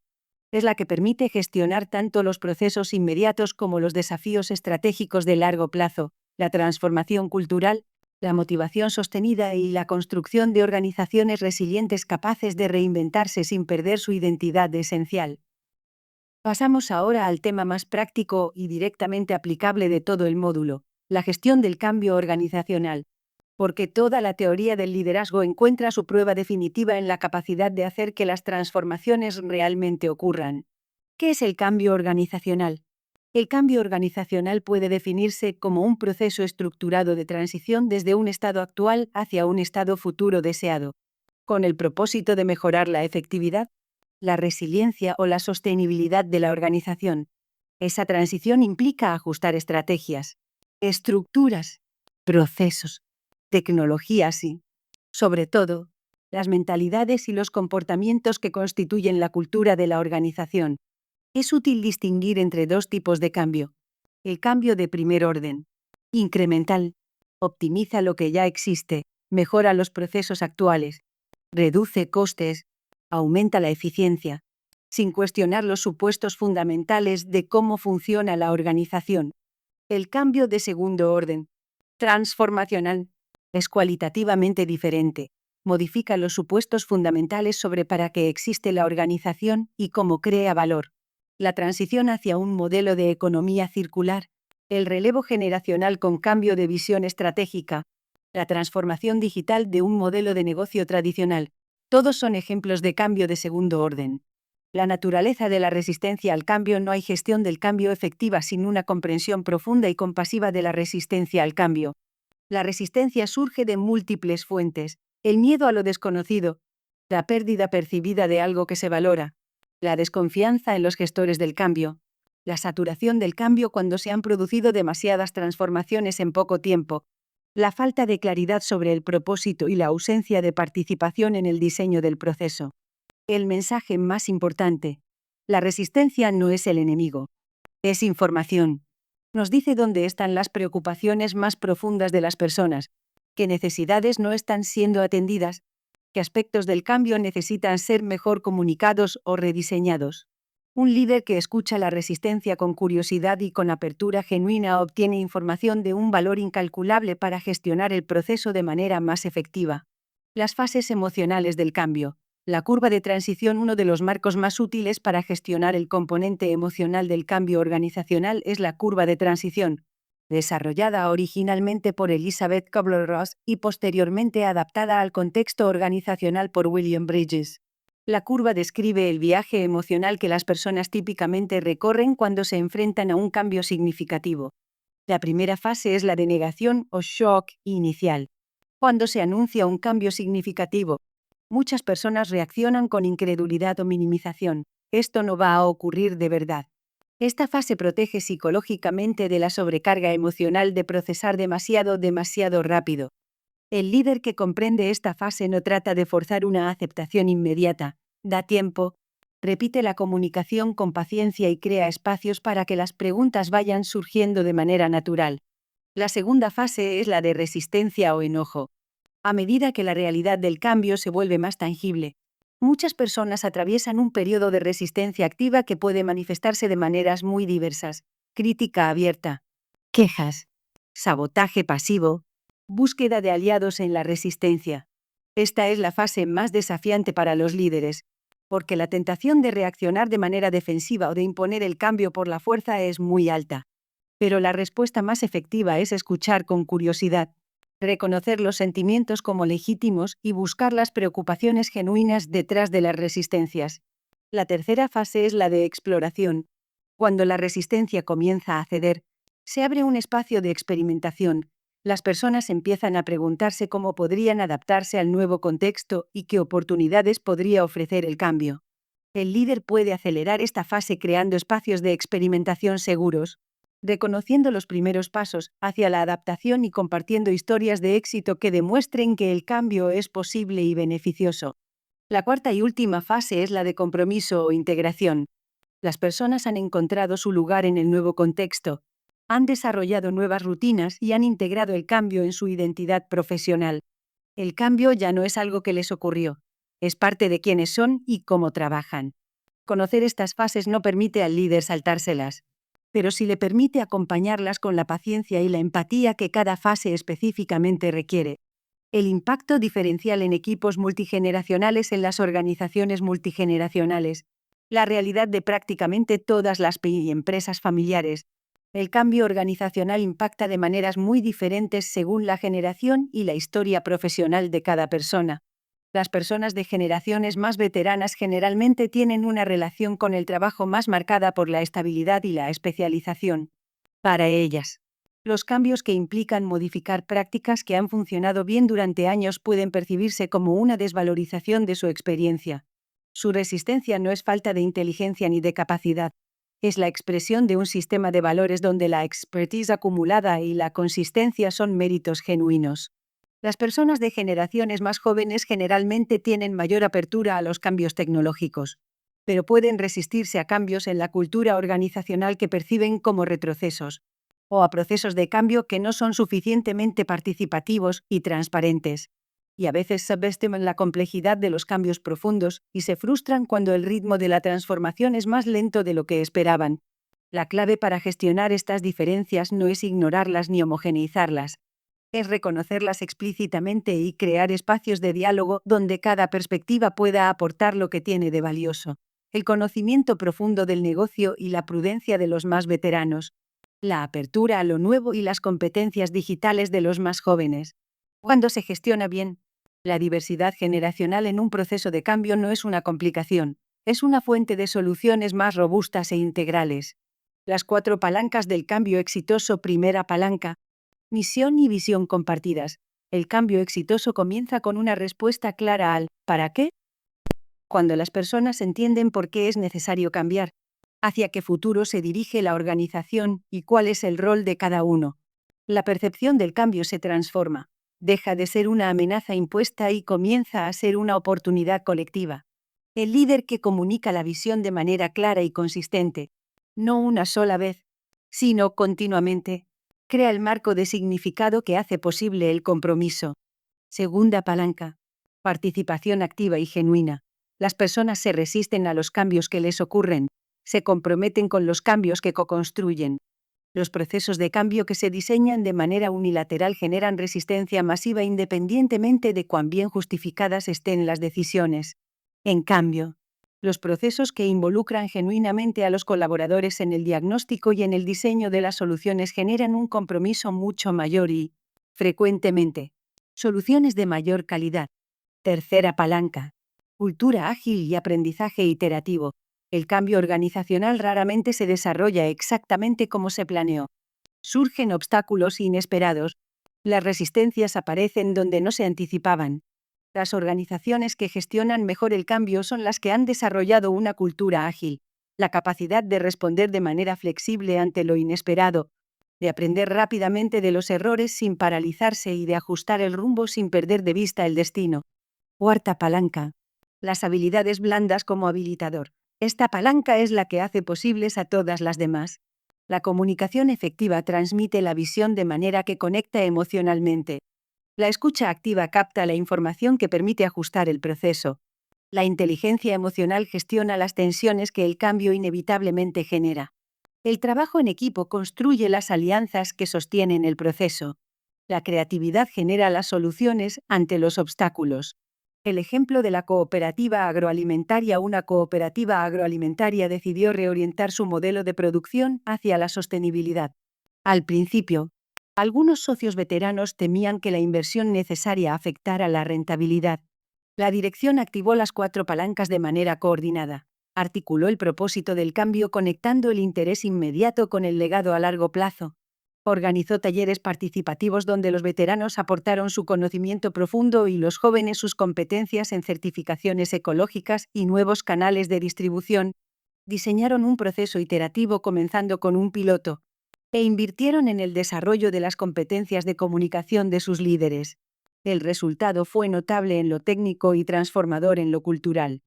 Es la que permite gestionar tanto los procesos inmediatos como los desafíos estratégicos de largo plazo, la transformación cultural, la motivación sostenida y la construcción de organizaciones resilientes capaces de reinventarse sin perder su identidad esencial. Pasamos ahora al tema más práctico y directamente aplicable de todo el módulo, la gestión del cambio organizacional. Porque toda la teoría del liderazgo encuentra su prueba definitiva en la capacidad de hacer que las transformaciones realmente ocurran. ¿Qué es el cambio organizacional? El cambio organizacional puede definirse como un proceso estructurado de transición desde un estado actual hacia un estado futuro deseado, con el propósito de mejorar la efectividad, la resiliencia o la sostenibilidad de la organización. Esa transición implica ajustar estrategias, estructuras, procesos, tecnologías y, sobre todo, las mentalidades y los comportamientos que constituyen la cultura de la organización. Es útil distinguir entre dos tipos de cambio. El cambio de primer orden, incremental, optimiza lo que ya existe, mejora los procesos actuales, reduce costes, aumenta la eficiencia, sin cuestionar los supuestos fundamentales de cómo funciona la organización. El cambio de segundo orden, transformacional, es cualitativamente diferente. Modifica los supuestos fundamentales sobre para qué existe la organización y cómo crea valor. La transición hacia un modelo de economía circular, el relevo generacional con cambio de visión estratégica, la transformación digital de un modelo de negocio tradicional, todos son ejemplos de cambio de segundo orden. La naturaleza de la resistencia al cambio. No hay gestión del cambio efectiva sin una comprensión profunda y compasiva de la resistencia al cambio. La resistencia surge de múltiples fuentes: el miedo a lo desconocido, la pérdida percibida de algo que se valora, la desconfianza en los gestores del cambio, la saturación del cambio cuando se han producido demasiadas transformaciones en poco tiempo, la falta de claridad sobre el propósito y la ausencia de participación en el diseño del proceso. El mensaje más importante: la resistencia no es el enemigo, es información. Nos dice dónde están las preocupaciones más profundas de las personas, qué necesidades no están siendo atendidas, qué aspectos del cambio necesitan ser mejor comunicados o rediseñados. Un líder que escucha la resistencia con curiosidad y con apertura genuina obtiene información de un valor incalculable para gestionar el proceso de manera más efectiva. Las fases emocionales del cambio. La curva de transición. Uno de los marcos más útiles para gestionar el componente emocional del cambio organizacional es la curva de transición, desarrollada originalmente por Elizabeth Kubler-Ross y posteriormente adaptada al contexto organizacional por William Bridges. La curva describe el viaje emocional que las personas típicamente recorren cuando se enfrentan a un cambio significativo. La primera fase es la de negación o shock inicial. Cuando se anuncia un cambio significativo, muchas personas reaccionan con incredulidad o minimización. Esto no va a ocurrir de verdad. Esta fase protege psicológicamente de la sobrecarga emocional de procesar demasiado rápido. El líder que comprende esta fase no trata de forzar una aceptación inmediata, da tiempo, repite la comunicación con paciencia y crea espacios para que las preguntas vayan surgiendo de manera natural. La segunda fase es la de resistencia o enojo. A medida que la realidad del cambio se vuelve más tangible, muchas personas atraviesan un periodo de resistencia activa que puede manifestarse de maneras muy diversas: crítica abierta, quejas, sabotaje pasivo, búsqueda de aliados en la resistencia. Esta es la fase más desafiante para los líderes, porque la tentación de reaccionar de manera defensiva o de imponer el cambio por la fuerza es muy alta. Pero la respuesta más efectiva es escuchar con curiosidad, reconocer los sentimientos como legítimos y buscar las preocupaciones genuinas detrás de las resistencias. La tercera fase es la de exploración. Cuando la resistencia comienza a ceder, se abre un espacio de experimentación, Las personas empiezan a preguntarse cómo podrían adaptarse al nuevo contexto y qué oportunidades podría ofrecer el cambio. El líder puede acelerar esta fase creando espacios de experimentación seguros, reconociendo los primeros pasos hacia la adaptación y compartiendo historias de éxito que demuestren que el cambio es posible y beneficioso. La cuarta y última fase es la de compromiso o integración. Las personas han encontrado su lugar en el nuevo contexto, han desarrollado nuevas rutinas y han integrado el cambio en su identidad profesional. El cambio ya no es algo que les ocurrió, es parte de quiénes son y cómo trabajan. Conocer estas fases no permite al líder saltárselas, pero sí le permite acompañarlas con la paciencia y la empatía que cada fase específicamente requiere. El impacto diferencial en equipos multigeneracionales en las organizaciones multigeneracionales. La realidad de prácticamente todas las empresas familiares. El cambio organizacional impacta de maneras muy diferentes según la generación y la historia profesional de cada persona. Las personas de generaciones más veteranas generalmente tienen una relación con el trabajo más marcada por la estabilidad y la especialización. Para ellas, los cambios que implican modificar prácticas que han funcionado bien durante años pueden percibirse como una desvalorización de su experiencia. Su resistencia no es falta de inteligencia ni de capacidad. Es la expresión de un sistema de valores donde la expertise acumulada y la consistencia son méritos genuinos. Las personas de generaciones más jóvenes generalmente tienen mayor apertura a los cambios tecnológicos, pero pueden resistirse a cambios en la cultura organizacional que perciben como retrocesos, o a procesos de cambio que no son suficientemente participativos y transparentes. Y a veces subestiman la complejidad de los cambios profundos y se frustran cuando el ritmo de la transformación es más lento de lo que esperaban. La clave para gestionar estas diferencias no es ignorarlas ni homogeneizarlas, es reconocerlas explícitamente y crear espacios de diálogo donde cada perspectiva pueda aportar lo que tiene de valioso. El conocimiento profundo del negocio y la prudencia de los más veteranos. La apertura a lo nuevo y las competencias digitales de los más jóvenes. Cuando se gestiona bien, la diversidad generacional en un proceso de cambio no es una complicación, es una fuente de soluciones más robustas e integrales. Las 4 palancas del cambio exitoso. Primera palanca. Misión y visión compartidas. El cambio exitoso comienza con una respuesta clara al ¿para qué? Cuando las personas entienden por qué es necesario cambiar, hacia qué futuro se dirige la organización y cuál es el rol de cada uno. La percepción del cambio se transforma, deja de ser una amenaza impuesta y comienza a ser una oportunidad colectiva. El líder que comunica la visión de manera clara y consistente, no una sola vez, sino continuamente, crea el marco de significado que hace posible el compromiso. Segunda palanca. Participación activa y genuina. Las personas se resisten a los cambios que les ocurren, se comprometen con los cambios que co-construyen. Los procesos de cambio que se diseñan de manera unilateral generan resistencia masiva independientemente de cuán bien justificadas estén las decisiones. En cambio, los procesos que involucran genuinamente a los colaboradores en el diagnóstico y en el diseño de las soluciones generan un compromiso mucho mayor y, frecuentemente, soluciones de mayor calidad. Tercera palanca. Cultura ágil y aprendizaje iterativo. El cambio organizacional raramente se desarrolla exactamente como se planeó. Surgen obstáculos inesperados. Las resistencias aparecen donde no se anticipaban. Las organizaciones que gestionan mejor el cambio son las que han desarrollado una cultura ágil, la capacidad de responder de manera flexible ante lo inesperado, de aprender rápidamente de los errores sin paralizarse y de ajustar el rumbo sin perder de vista el destino. Cuarta palanca. Las habilidades blandas como habilitador. Esta palanca es la que hace posibles a todas las demás. La comunicación efectiva transmite la visión de manera que conecta emocionalmente. La escucha activa capta la información que permite ajustar el proceso. La inteligencia emocional gestiona las tensiones que el cambio inevitablemente genera. El trabajo en equipo construye las alianzas que sostienen el proceso. La creatividad genera las soluciones ante los obstáculos. El ejemplo de la cooperativa agroalimentaria. Una cooperativa agroalimentaria decidió reorientar su modelo de producción hacia la sostenibilidad. Al principio, algunos socios veteranos temían que la inversión necesaria afectara la rentabilidad. La dirección activó las 4 palancas de manera coordinada. Articuló el propósito del cambio conectando el interés inmediato con el legado a largo plazo. Organizó talleres participativos donde los veteranos aportaron su conocimiento profundo y los jóvenes sus competencias en certificaciones ecológicas y nuevos canales de distribución. Diseñaron un proceso iterativo comenzando con un piloto e invirtieron en el desarrollo de las competencias de comunicación de sus líderes. El resultado fue notable en lo técnico y transformador en lo cultural.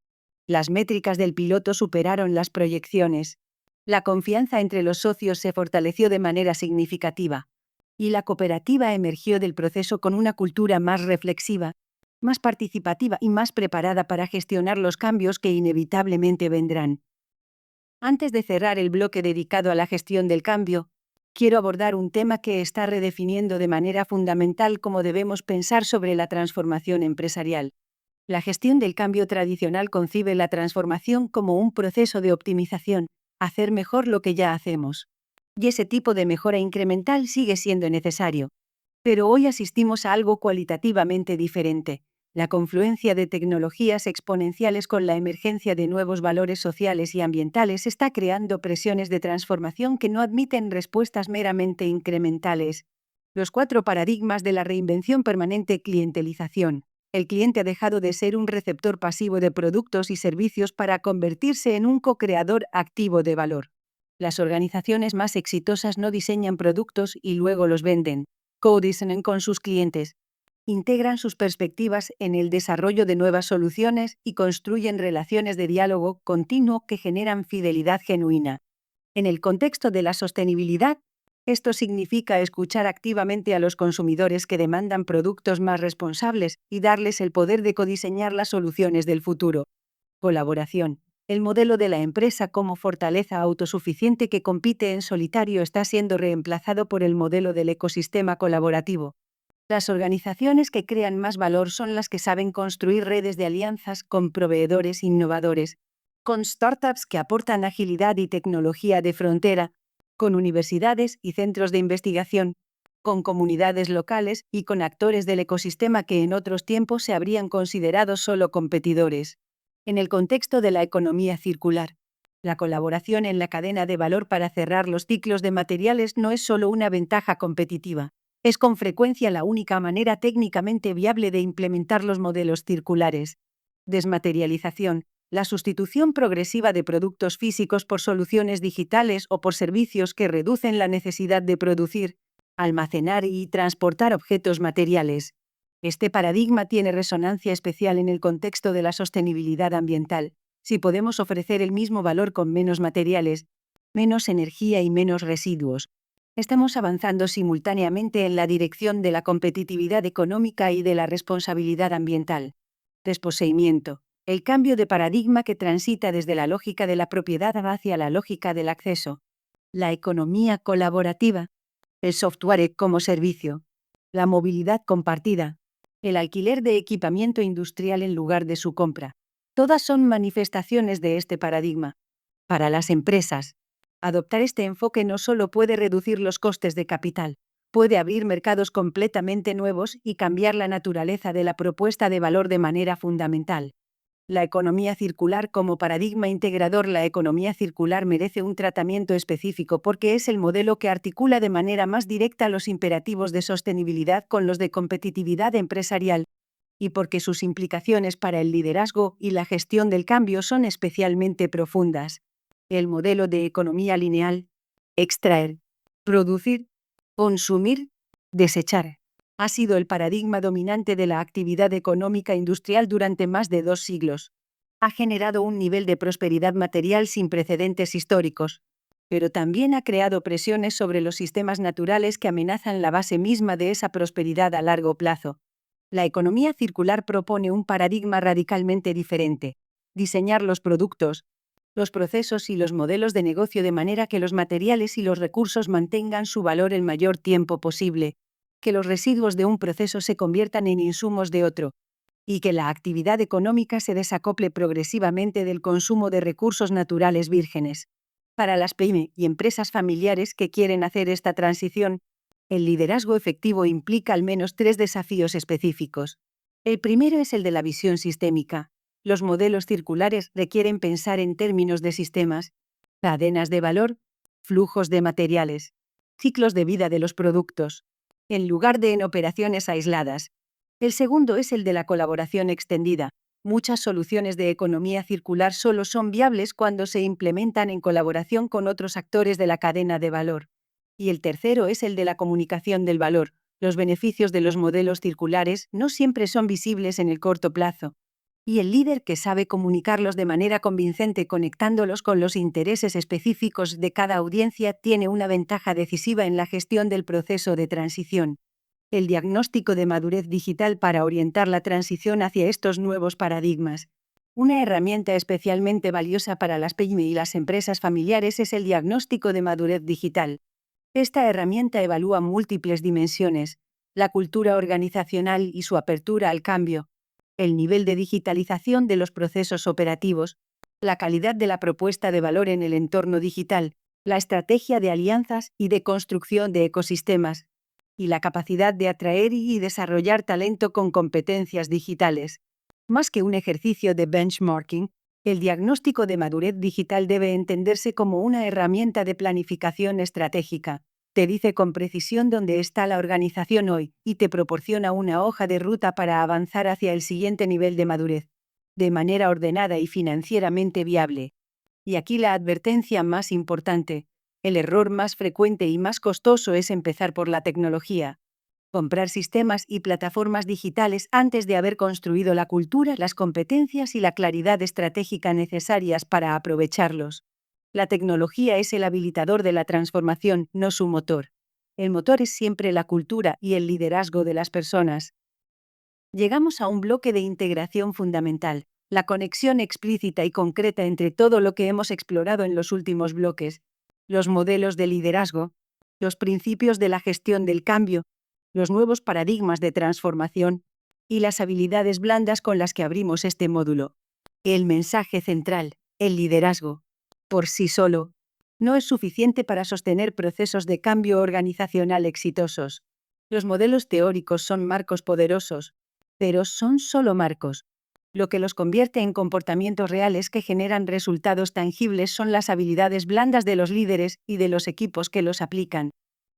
Las métricas del piloto superaron las proyecciones. La confianza entre los socios se fortaleció de manera significativa, y la cooperativa emergió del proceso con una cultura más reflexiva, más participativa y más preparada para gestionar los cambios que inevitablemente vendrán. Antes de cerrar el bloque dedicado a la gestión del cambio, quiero abordar un tema que está redefiniendo de manera fundamental cómo debemos pensar sobre la transformación empresarial. La gestión del cambio tradicional concibe la transformación como un proceso de optimización, hacer mejor lo que ya hacemos. Y ese tipo de mejora incremental sigue siendo necesario. Pero hoy asistimos a algo cualitativamente diferente: la confluencia de tecnologías exponenciales con la emergencia de nuevos valores sociales y ambientales está creando presiones de transformación que no admiten respuestas meramente incrementales. Los 4 paradigmas de la reinvención permanente: clientelización. El cliente ha dejado de ser un receptor pasivo de productos y servicios para convertirse en un co-creador activo de valor. Las organizaciones más exitosas no diseñan productos y luego los venden. Co-diseñan con sus clientes. Integran sus perspectivas en el desarrollo de nuevas soluciones y construyen relaciones de diálogo continuo que generan fidelidad genuina. En el contexto de la sostenibilidad, esto significa escuchar activamente a los consumidores que demandan productos más responsables y darles el poder de codiseñar las soluciones del futuro. Colaboración. El modelo de la empresa como fortaleza autosuficiente que compite en solitario está siendo reemplazado por el modelo del ecosistema colaborativo. Las organizaciones que crean más valor son las que saben construir redes de alianzas con proveedores innovadores, con startups que aportan agilidad y tecnología de frontera, con universidades y centros de investigación, con comunidades locales y con actores del ecosistema que en otros tiempos se habrían considerado solo competidores. En el contexto de la economía circular, la colaboración en la cadena de valor para cerrar los ciclos de materiales no es solo una ventaja competitiva, es con frecuencia la única manera técnicamente viable de implementar los modelos circulares. Desmaterialización. La sustitución progresiva de productos físicos por soluciones digitales o por servicios que reducen la necesidad de producir, almacenar y transportar objetos materiales. Este paradigma tiene resonancia especial en el contexto de la sostenibilidad ambiental. Si podemos ofrecer el mismo valor con menos materiales, menos energía y menos residuos, estamos avanzando simultáneamente en la dirección de la competitividad económica y de la responsabilidad ambiental. Desposeimiento. El cambio de paradigma que transita desde la lógica de la propiedad hacia la lógica del acceso. La economía colaborativa. El software como servicio. La movilidad compartida. El alquiler de equipamiento industrial en lugar de su compra. Todas son manifestaciones de este paradigma. Para las empresas, adoptar este enfoque no solo puede reducir los costes de capital, puede abrir mercados completamente nuevos y cambiar la naturaleza de la propuesta de valor de manera fundamental. La economía circular como paradigma integrador. La economía circular merece un tratamiento específico porque es el modelo que articula de manera más directa los imperativos de sostenibilidad con los de competitividad empresarial, y porque sus implicaciones para el liderazgo y la gestión del cambio son especialmente profundas. El modelo de economía lineal: extraer, producir, consumir, desechar, ha sido el paradigma dominante de la actividad económica industrial durante más de 2 siglos. Ha generado un nivel de prosperidad material sin precedentes históricos, pero también ha creado presiones sobre los sistemas naturales que amenazan la base misma de esa prosperidad a largo plazo. La economía circular propone un paradigma radicalmente diferente: diseñar los productos, los procesos y los modelos de negocio de manera que los materiales y los recursos mantengan su valor el mayor tiempo posible, que los residuos de un proceso se conviertan en insumos de otro, y que la actividad económica se desacople progresivamente del consumo de recursos naturales vírgenes. Para las PYME y empresas familiares que quieren hacer esta transición, el liderazgo efectivo implica al menos 3 desafíos específicos. El primero es el de la visión sistémica. Los modelos circulares requieren pensar en términos de sistemas, cadenas de valor, flujos de materiales, ciclos de vida de los productos, en lugar de en operaciones aisladas. El segundo es el de la colaboración extendida. Muchas soluciones de economía circular solo son viables cuando se implementan en colaboración con otros actores de la cadena de valor. Y el tercero es el de la comunicación del valor. Los beneficios de los modelos circulares no siempre son visibles en el corto plazo. Y el líder que sabe comunicarlos de manera convincente conectándolos con los intereses específicos de cada audiencia tiene una ventaja decisiva en la gestión del proceso de transición. El diagnóstico de madurez digital para orientar la transición hacia estos nuevos paradigmas. Una herramienta especialmente valiosa para las PYME y las empresas familiares es el diagnóstico de madurez digital. Esta herramienta evalúa múltiples dimensiones: la cultura organizacional y su apertura al cambio, el nivel de digitalización de los procesos operativos, la calidad de la propuesta de valor en el entorno digital, la estrategia de alianzas y de construcción de ecosistemas, y la capacidad de atraer y desarrollar talento con competencias digitales. Más que un ejercicio de benchmarking, el diagnóstico de madurez digital debe entenderse como una herramienta de planificación estratégica. Te dice con precisión dónde está la organización hoy y te proporciona una hoja de ruta para avanzar hacia el siguiente nivel de madurez, de manera ordenada y financieramente viable. Y aquí la advertencia más importante: el error más frecuente y más costoso es empezar por la tecnología. Comprar sistemas y plataformas digitales antes de haber construido la cultura, las competencias y la claridad estratégica necesarias para aprovecharlos. La tecnología es el habilitador de la transformación, no su motor. El motor es siempre la cultura y el liderazgo de las personas. Llegamos a un bloque de integración fundamental: la conexión explícita y concreta entre todo lo que hemos explorado en los últimos bloques, los modelos de liderazgo, los principios de la gestión del cambio, los nuevos paradigmas de transformación y las habilidades blandas con las que abrimos este módulo. El mensaje central: el liderazgo, por sí solo, no es suficiente para sostener procesos de cambio organizacional exitosos. Los modelos teóricos son marcos poderosos, pero son solo marcos. Lo que los convierte en comportamientos reales que generan resultados tangibles son las habilidades blandas de los líderes y de los equipos que los aplican.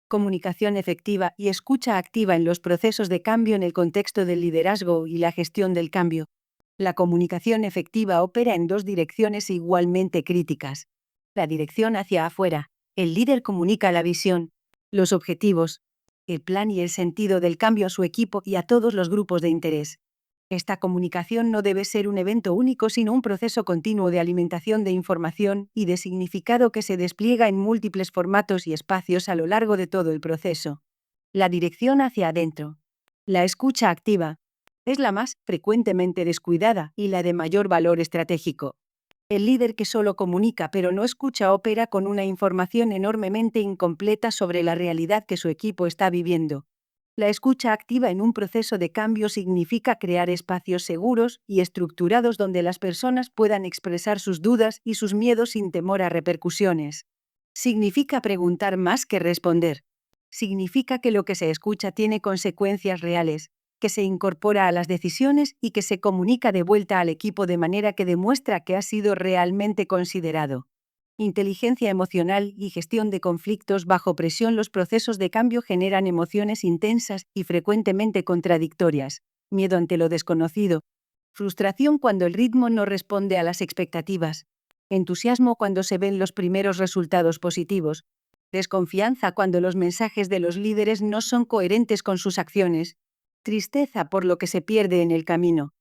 Comunicación efectiva y escucha activa en los procesos de cambio en el contexto del liderazgo y la gestión del cambio. La comunicación efectiva opera en dos direcciones igualmente críticas. La dirección hacia afuera: el líder comunica la visión, los objetivos, el plan y el sentido del cambio a su equipo y a todos los grupos de interés. Esta comunicación no debe ser un evento único, sino un proceso continuo de alimentación de información y de significado que se despliega en múltiples formatos y espacios a lo largo de todo el proceso. La dirección hacia adentro. La escucha activa es la más frecuentemente descuidada y la de mayor valor estratégico. El líder que solo comunica pero no escucha opera con una información enormemente incompleta sobre la realidad que su equipo está viviendo. La escucha activa en un proceso de cambio significa crear espacios seguros y estructurados donde las personas puedan expresar sus dudas y sus miedos sin temor a repercusiones. Significa preguntar más que responder. Significa que lo que se escucha tiene consecuencias reales, que se incorpora a las decisiones y que se comunica de vuelta al equipo de manera que demuestra que ha sido realmente considerado. Inteligencia emocional y gestión de conflictos bajo presión. Los procesos de cambio generan emociones intensas y frecuentemente contradictorias: miedo ante lo desconocido, frustración cuando el ritmo no responde a las expectativas, entusiasmo cuando se ven los primeros resultados positivos, desconfianza cuando los mensajes de los líderes no son coherentes con sus acciones, tristeza por lo que se pierde en el camino.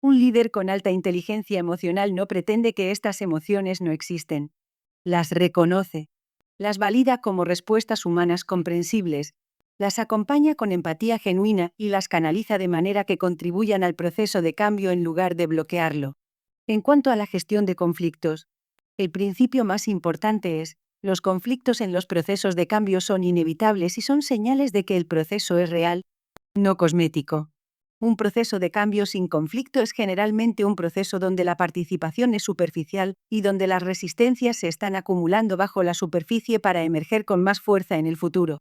Un líder con alta inteligencia emocional no pretende que estas emociones no existen. Las reconoce, las valida como respuestas humanas comprensibles, las acompaña con empatía genuina y las canaliza de manera que contribuyan al proceso de cambio en lugar de bloquearlo. En cuanto a la gestión de conflictos, el principio más importante es: los conflictos en los procesos de cambio son inevitables y son señales de que el proceso es real, no cosmético. Un proceso de cambio sin conflicto es generalmente un proceso donde la participación es superficial y donde las resistencias se están acumulando bajo la superficie para emerger con más fuerza en el futuro.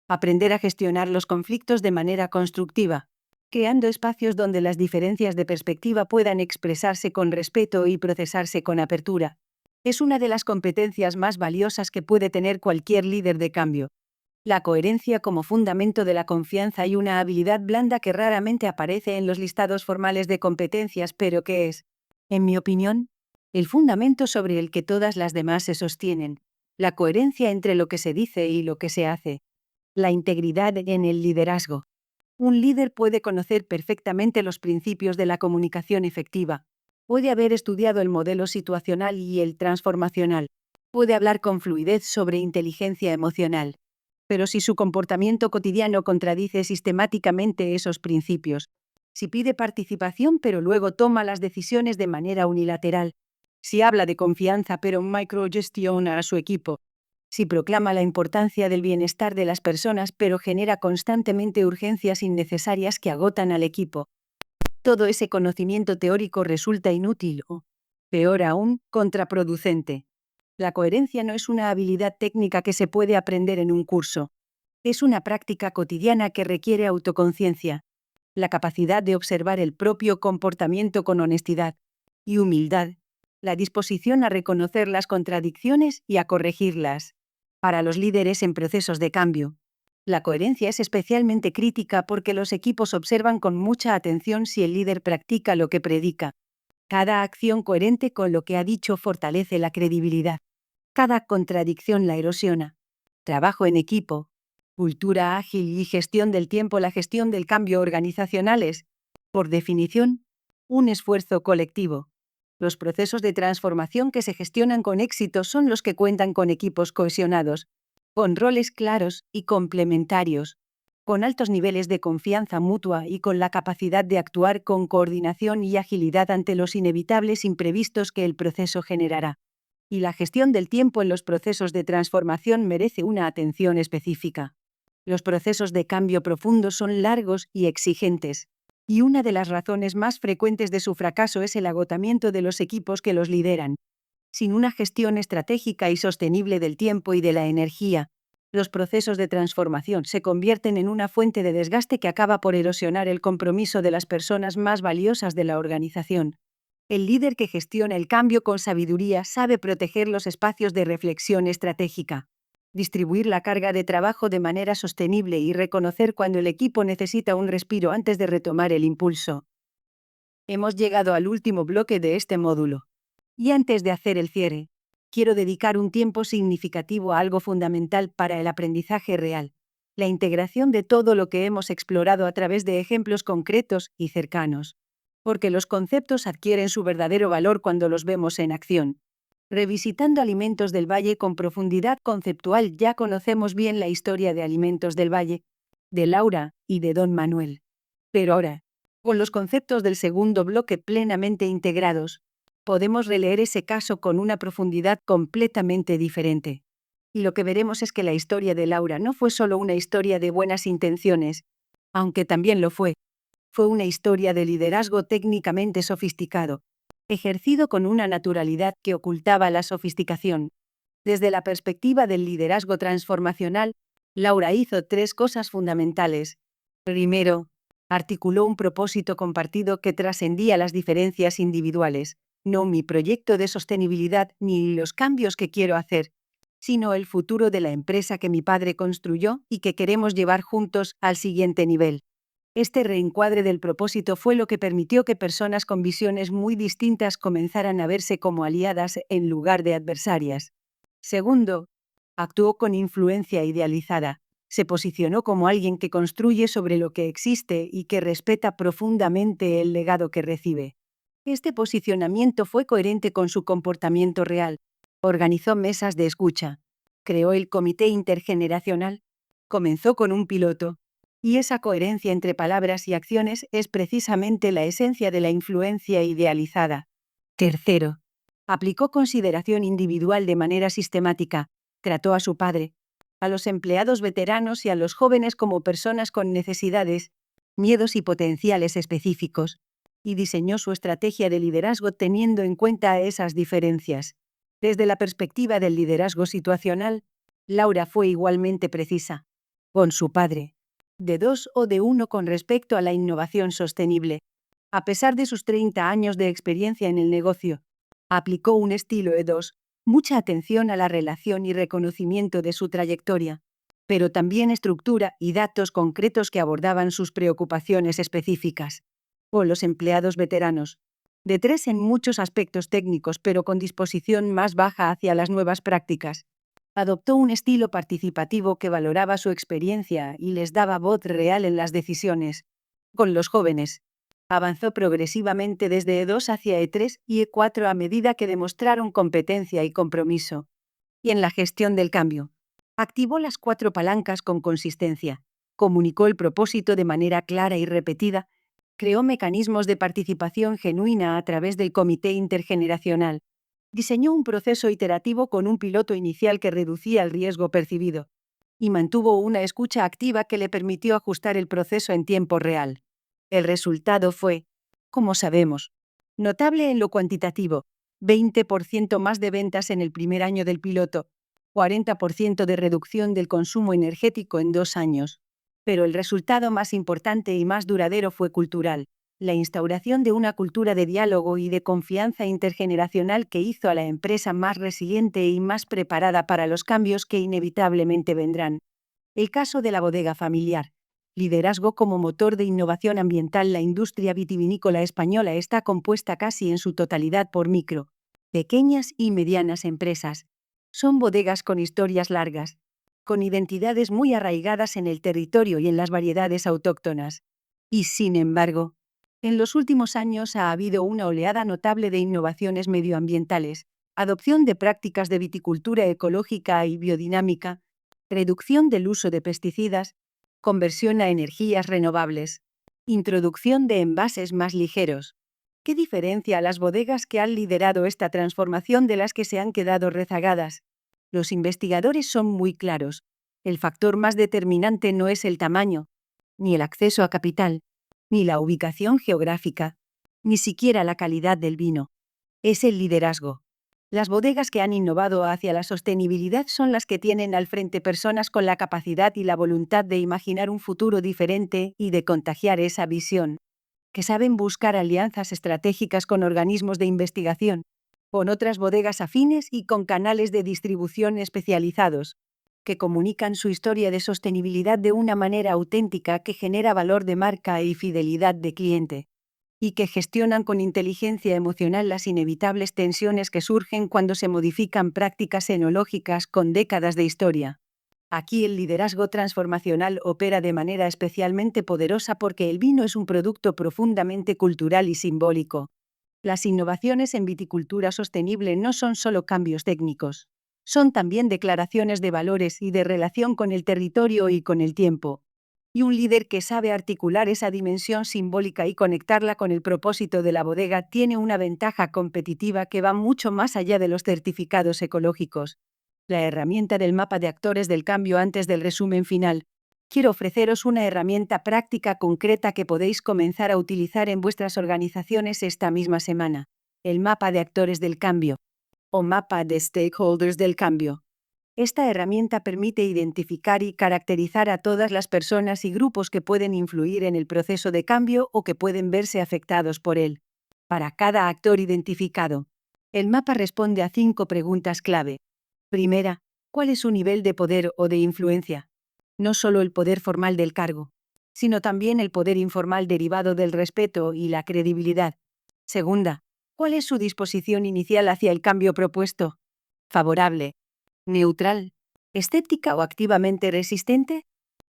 Aprender a gestionar los conflictos de manera constructiva, creando espacios donde las diferencias de perspectiva puedan expresarse con respeto y procesarse con apertura, es una de las competencias más valiosas que puede tener cualquier líder de cambio. La coherencia como fundamento de la confianza y una habilidad blanda que raramente aparece en los listados formales de competencias, pero que es, en mi opinión, el fundamento sobre el que todas las demás se sostienen. La coherencia entre lo que se dice y lo que se hace. La integridad en el liderazgo. Un líder puede conocer perfectamente los principios de la comunicación efectiva. Puede haber estudiado el modelo situacional y el transformacional. Puede hablar con fluidez sobre inteligencia emocional. Pero si su comportamiento cotidiano contradice sistemáticamente esos principios, si pide participación pero luego toma las decisiones de manera unilateral, si habla de confianza pero microgestiona a su equipo, si proclama la importancia del bienestar de las personas pero genera constantemente urgencias innecesarias que agotan al equipo, todo ese conocimiento teórico resulta inútil o, peor aún, contraproducente. La coherencia no es una habilidad técnica que se puede aprender en un curso. Es una práctica cotidiana que requiere autoconciencia, la capacidad de observar el propio comportamiento con honestidad y humildad, la disposición a reconocer las contradicciones y a corregirlas. Para los líderes en procesos de cambio, la coherencia es especialmente crítica porque los equipos observan con mucha atención si el líder practica lo que predica. Cada acción coherente con lo que ha dicho fortalece la credibilidad. Cada contradicción la erosiona. Trabajo en equipo, cultura ágil y gestión del tiempo. La gestión del cambio organizacional es, por definición, un esfuerzo colectivo. Los procesos de transformación que se gestionan con éxito son los que cuentan con equipos cohesionados, con roles claros y complementarios, con altos niveles de confianza mutua y con la capacidad de actuar con coordinación y agilidad ante los inevitables imprevistos que el proceso generará. Y la gestión del tiempo en los procesos de transformación merece una atención específica. Los procesos de cambio profundo son largos y exigentes, y una de las razones más frecuentes de su fracaso es el agotamiento de los equipos que los lideran. Sin una gestión estratégica y sostenible del tiempo y de la energía, los procesos de transformación se convierten en una fuente de desgaste que acaba por erosionar el compromiso de las personas más valiosas de la organización. El líder que gestiona el cambio con sabiduría sabe proteger los espacios de reflexión estratégica, distribuir la carga de trabajo de manera sostenible y reconocer cuando el equipo necesita un respiro antes de retomar el impulso. Hemos llegado al último bloque de este módulo. Y antes de hacer el cierre, quiero dedicar un tiempo significativo a algo fundamental para el aprendizaje real: la integración de todo lo que hemos explorado a través de ejemplos concretos y cercanos. Porque los conceptos adquieren su verdadero valor cuando los vemos en acción. Revisitando Alimentos del Valle con profundidad conceptual, ya conocemos bien la historia de Alimentos del Valle, de Laura y de Don Manuel. Pero ahora, con los conceptos del segundo bloque plenamente integrados, podemos releer ese caso con una profundidad completamente diferente. Y lo que veremos es que la historia de Laura no fue solo una historia de buenas intenciones, aunque también lo fue. Fue una historia de liderazgo técnicamente sofisticado, ejercido con una naturalidad que ocultaba la sofisticación. Desde la perspectiva del liderazgo transformacional, Laura hizo 3 cosas fundamentales. Primero, articuló un propósito compartido que trascendía las diferencias individuales. No mi proyecto de sostenibilidad ni los cambios que quiero hacer, sino el futuro de la empresa que mi padre construyó y que queremos llevar juntos al siguiente nivel. Este reencuadre del propósito fue lo que permitió que personas con visiones muy distintas comenzaran a verse como aliadas en lugar de adversarias. Segundo, actuó con influencia idealizada. Se posicionó como alguien que construye sobre lo que existe y que respeta profundamente el legado que recibe. Este posicionamiento fue coherente con su comportamiento real. Organizó mesas de escucha. Creó el comité intergeneracional. Comenzó con un piloto. Y esa coherencia entre palabras y acciones es precisamente la esencia de la influencia idealizada. Tercero, aplicó consideración individual de manera sistemática. Trató a su padre, a los empleados veteranos y a los jóvenes como personas con necesidades, miedos y potenciales específicos, y diseñó su estrategia de liderazgo teniendo en cuenta esas diferencias. Desde la perspectiva del liderazgo situacional, Laura fue igualmente precisa. Con su padre, de 2 o de 1 con respecto a la innovación sostenible. A pesar de sus 30 años de experiencia en el negocio, aplicó un estilo E2, mucha atención a la relación y reconocimiento de su trayectoria. pero también estructura y datos concretos que abordaban sus preocupaciones específicas. O los empleados veteranos. De tres en muchos aspectos técnicos, pero con disposición más baja hacia las nuevas prácticas. Adoptó un estilo participativo que valoraba su experiencia y les daba voz real en las decisiones. Con los jóvenes. Avanzó progresivamente desde E2 hacia E3 y E4 a medida que demostraron competencia y compromiso. Y en la gestión del cambio. Activó las 4 palancas con consistencia. Comunicó el propósito de manera clara y repetida. Creó mecanismos de participación genuina a través del comité intergeneracional. Diseñó un proceso iterativo con un piloto inicial que reducía el riesgo percibido. Y mantuvo una escucha activa que le permitió ajustar el proceso en tiempo real. El resultado fue, como sabemos, notable en lo cuantitativo: 20% más de ventas en el primer año del piloto, 40% de reducción del consumo energético en 2 años. Pero el resultado más importante y más duradero fue cultural: la instauración de una cultura de diálogo y de confianza intergeneracional que hizo a la empresa más resiliente y más preparada para los cambios que inevitablemente vendrán. El caso de la bodega familiar. Liderazgo como motor de innovación ambiental. La industria vitivinícola española está compuesta casi en su totalidad por micro, pequeñas y medianas empresas. Son bodegas con historias largas, con identidades muy arraigadas en el territorio y en las variedades autóctonas. Y sin embargo, en los últimos años ha habido una oleada notable de innovaciones medioambientales, adopción de prácticas de viticultura ecológica y biodinámica, reducción del uso de pesticidas, conversión a energías renovables, introducción de envases más ligeros. ¿Qué diferencia a las bodegas que han liderado esta transformación de las que se han quedado rezagadas? Los investigadores son muy claros. El factor más determinante no es el tamaño, ni el acceso a capital, ni la ubicación geográfica, ni siquiera la calidad del vino. Es el liderazgo. Las bodegas que han innovado hacia la sostenibilidad son las que tienen al frente personas con la capacidad y la voluntad de imaginar un futuro diferente y de contagiar esa visión, que saben buscar alianzas estratégicas con organismos de investigación, con otras bodegas afines y con canales de distribución especializados, que comunican su historia de sostenibilidad de una manera auténtica que genera valor de marca y fidelidad de cliente, y que gestionan con inteligencia emocional las inevitables tensiones que surgen cuando se modifican prácticas enológicas con décadas de historia. Aquí el liderazgo transformacional opera de manera especialmente poderosa porque el vino es un producto profundamente cultural y simbólico. Las innovaciones en viticultura sostenible no son solo cambios técnicos, son también declaraciones de valores y de relación con el territorio y con el tiempo. Y un líder que sabe articular esa dimensión simbólica y conectarla con el propósito de la bodega tiene una ventaja competitiva que va mucho más allá de los certificados ecológicos. La herramienta del mapa de actores del cambio. Antes del resumen final, quiero ofreceros una herramienta práctica concreta que podéis comenzar a utilizar en vuestras organizaciones esta misma semana: el mapa de actores del cambio, o mapa de stakeholders del cambio. Esta herramienta permite identificar y caracterizar a todas las personas y grupos que pueden influir en el proceso de cambio o que pueden verse afectados por él. Para cada actor identificado, el mapa responde a 5 preguntas clave. Primera, ¿cuál es su nivel de poder o de influencia? No solo el poder formal del cargo, sino también el poder informal derivado del respeto y la credibilidad. Segunda, ¿cuál es su disposición inicial hacia el cambio propuesto? ¿Favorable, neutral, escéptica o activamente resistente?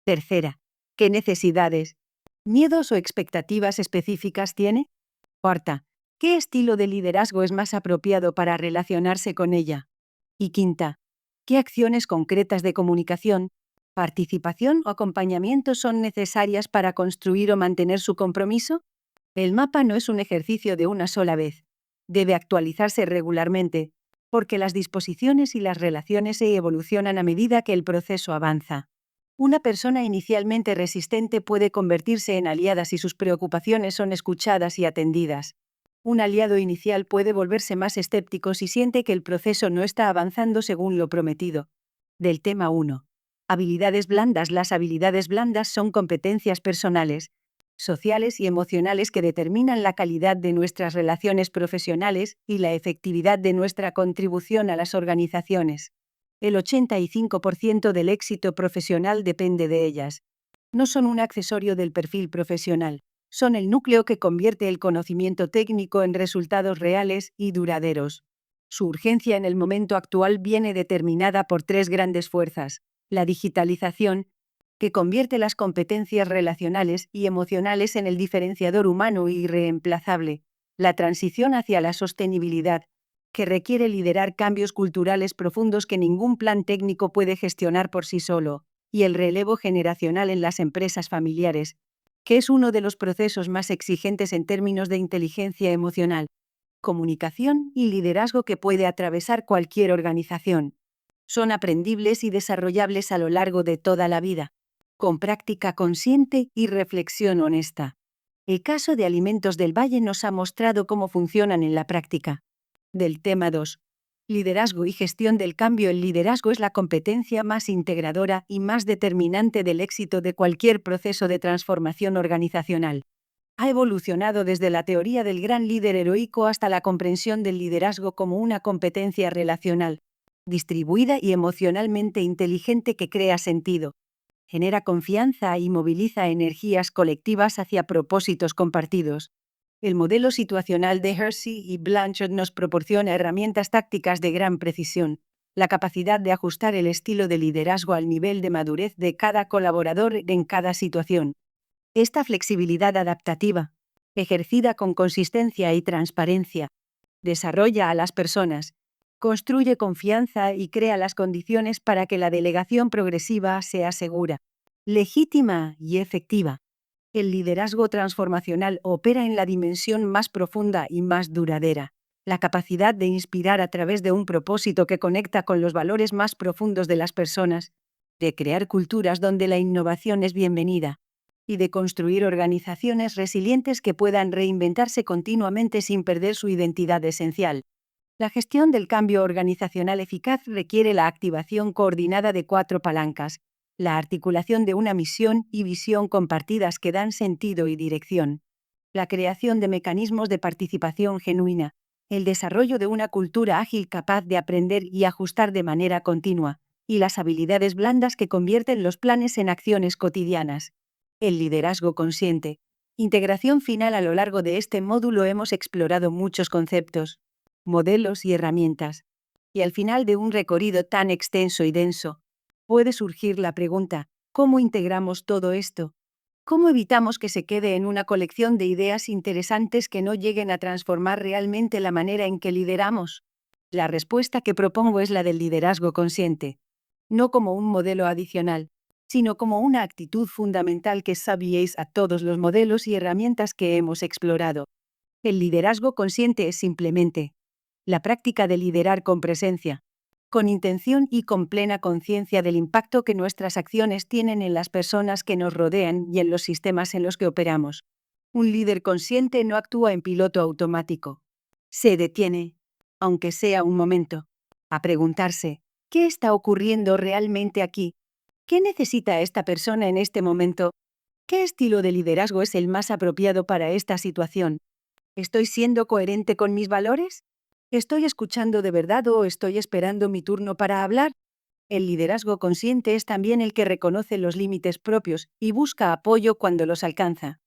Tercera, ¿qué necesidades, miedos o expectativas específicas tiene? Cuarta, ¿qué estilo de liderazgo es más apropiado para relacionarse con ella? Y quinta, ¿qué acciones concretas de comunicación, participación o acompañamiento son necesarias para construir o mantener su compromiso? El mapa no es un ejercicio de una sola vez. Debe actualizarse regularmente, porque las disposiciones y las relaciones se evolucionan a medida que el proceso avanza. Una persona inicialmente resistente puede convertirse en aliada si sus preocupaciones son escuchadas y atendidas. Un aliado inicial puede volverse más escéptico si siente que el proceso no está avanzando según lo prometido. Del tema 1. Habilidades blandas. Las habilidades blandas son competencias personales, sociales y emocionales que determinan la calidad de nuestras relaciones profesionales y la efectividad de nuestra contribución a las organizaciones. El 85% del éxito profesional depende de ellas. No son un accesorio del perfil profesional, son el núcleo que convierte el conocimiento técnico en resultados reales y duraderos. Su urgencia en el momento actual viene determinada por tres grandes fuerzas: la digitalización, que convierte las competencias relacionales y emocionales en el diferenciador humano e irreemplazable; la transición hacia la sostenibilidad, que requiere liderar cambios culturales profundos que ningún plan técnico puede gestionar por sí solo; y el relevo generacional en las empresas familiares, que es uno de los procesos más exigentes en términos de inteligencia emocional, comunicación y liderazgo que puede atravesar cualquier organización. Son aprendibles y desarrollables a lo largo de toda la vida, con práctica consciente y reflexión honesta. El caso de Alimentos del Valle nos ha mostrado cómo funcionan en la práctica. Del tema 2. Liderazgo y gestión del cambio. El liderazgo es la competencia más integradora y más determinante del éxito de cualquier proceso de transformación organizacional. Ha evolucionado desde la teoría del gran líder heroico hasta la comprensión del liderazgo como una competencia relacional, distribuida y emocionalmente inteligente que crea sentido, genera confianza y moviliza energías colectivas hacia propósitos compartidos. El modelo situacional de Hersey y Blanchard nos proporciona herramientas tácticas de gran precisión, la capacidad de ajustar el estilo de liderazgo al nivel de madurez de cada colaborador en cada situación. Esta flexibilidad adaptativa, ejercida con consistencia y transparencia, desarrolla a las personas, construye confianza y crea las condiciones para que la delegación progresiva sea segura, legítima y efectiva. El liderazgo transformacional opera en la dimensión más profunda y más duradera, la capacidad de inspirar a través de un propósito que conecta con los valores más profundos de las personas, de crear culturas donde la innovación es bienvenida, y de construir organizaciones resilientes que puedan reinventarse continuamente sin perder su identidad esencial. La gestión del cambio organizacional eficaz requiere la activación coordinada de 4 palancas: la articulación de una misión y visión compartidas que dan sentido y dirección, la creación de mecanismos de participación genuina, el desarrollo de una cultura ágil capaz de aprender y ajustar de manera continua, y las habilidades blandas que convierten los planes en acciones cotidianas. El liderazgo consciente. Integración final. A lo largo de este módulo hemos explorado muchos conceptos, modelos y herramientas. Y al final de un recorrido tan extenso y denso, puede surgir la pregunta: ¿cómo integramos todo esto? ¿Cómo evitamos que se quede en una colección de ideas interesantes que no lleguen a transformar realmente la manera en que lideramos? La respuesta que propongo es la del liderazgo consciente, no como un modelo adicional, sino como una actitud fundamental que sabíais a todos los modelos y herramientas que hemos explorado. El liderazgo consciente es simplemente la práctica de liderar con presencia, con intención y con plena conciencia del impacto que nuestras acciones tienen en las personas que nos rodean y en los sistemas en los que operamos. Un líder consciente no actúa en piloto automático. Se detiene, aunque sea un momento, a preguntarse: ¿qué está ocurriendo realmente aquí? ¿Qué necesita esta persona en este momento? ¿Qué estilo de liderazgo es el más apropiado para esta situación? ¿Estoy siendo coherente con mis valores? ¿Estoy escuchando de verdad o estoy esperando mi turno para hablar? El liderazgo consciente es también el que reconoce los límites propios y busca apoyo cuando los alcanza.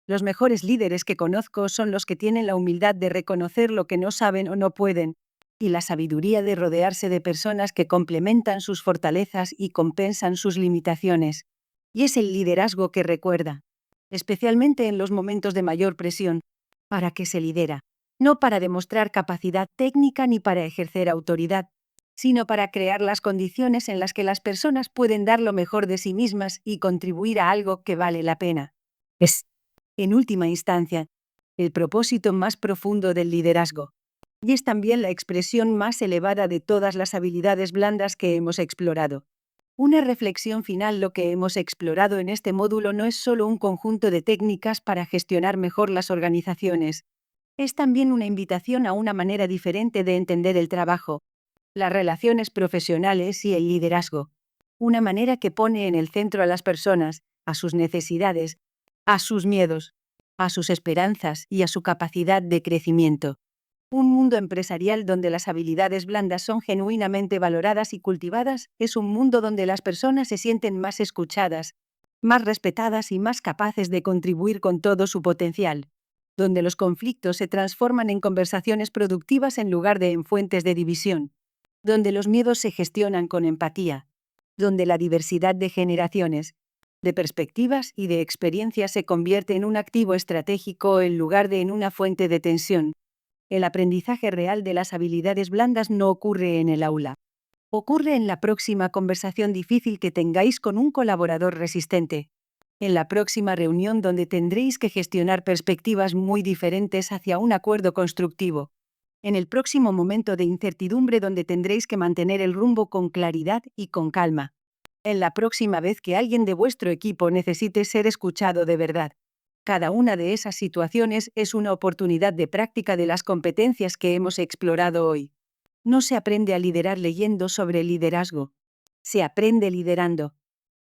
Los mejores líderes que conozco son los que tienen la humildad de reconocer lo que no saben o no pueden, y la sabiduría de rodearse de personas que complementan sus fortalezas y compensan sus limitaciones. Y es el liderazgo que recuerda, especialmente en los momentos de mayor presión, para qué se lidera. No para demostrar capacidad técnica ni para ejercer autoridad, sino para crear las condiciones en las que las personas pueden dar lo mejor de sí mismas y contribuir a algo que vale la pena. Es, en última instancia, el propósito más profundo del liderazgo. Y es también la expresión más elevada de todas las habilidades blandas que hemos explorado. Una reflexión final: lo que hemos explorado en este módulo no es solo un conjunto de técnicas para gestionar mejor las organizaciones. Es también una invitación a una manera diferente de entender el trabajo, las relaciones profesionales y el liderazgo. Una manera que pone en el centro a las personas, a sus necesidades, a sus miedos, a sus esperanzas y a su capacidad de crecimiento. Un mundo empresarial donde las habilidades blandas son genuinamente valoradas y cultivadas es un mundo donde las personas se sienten más escuchadas, más respetadas y más capaces de contribuir con todo su potencial, donde los conflictos se transforman en conversaciones productivas en lugar de en fuentes de división, donde los miedos se gestionan con empatía, donde la diversidad de generaciones, de perspectivas y de experiencias se convierte en un activo estratégico en lugar de en una fuente de tensión. El aprendizaje real de las habilidades blandas no ocurre en el aula. Ocurre en la próxima conversación difícil que tengáis con un colaborador resistente. En la próxima reunión donde tendréis que gestionar perspectivas muy diferentes hacia un acuerdo constructivo. En el próximo momento de incertidumbre donde tendréis que mantener el rumbo con claridad y con calma. En la próxima vez que alguien de vuestro equipo necesite ser escuchado de verdad. Cada una de esas situaciones es una oportunidad de práctica de las competencias que hemos explorado hoy. No se aprende a liderar leyendo sobre liderazgo. Se aprende liderando.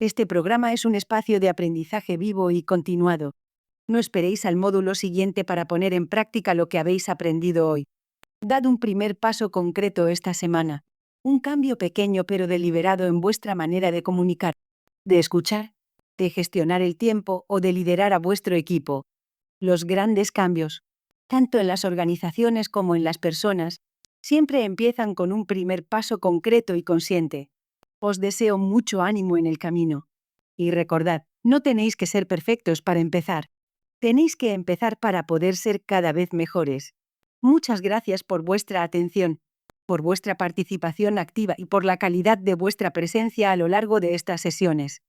Este programa es un espacio de aprendizaje vivo y continuado. No esperéis al módulo siguiente para poner en práctica lo que habéis aprendido hoy. Dad un primer paso concreto esta semana. Un cambio pequeño pero deliberado en vuestra manera de comunicar, de escuchar, de gestionar el tiempo o de liderar a vuestro equipo. Los grandes cambios, tanto en las organizaciones como en las personas, siempre empiezan con un primer paso concreto y consciente. Os deseo mucho ánimo en el camino. Y recordad, no tenéis que ser perfectos para empezar. Tenéis que empezar para poder ser cada vez mejores. Muchas gracias por vuestra atención, por vuestra participación activa y por la calidad de vuestra presencia a lo largo de estas sesiones.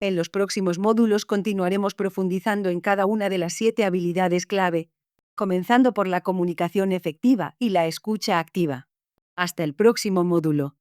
En los próximos módulos continuaremos profundizando en cada una de las 7 habilidades clave, comenzando por la comunicación efectiva y la escucha activa. Hasta el próximo módulo.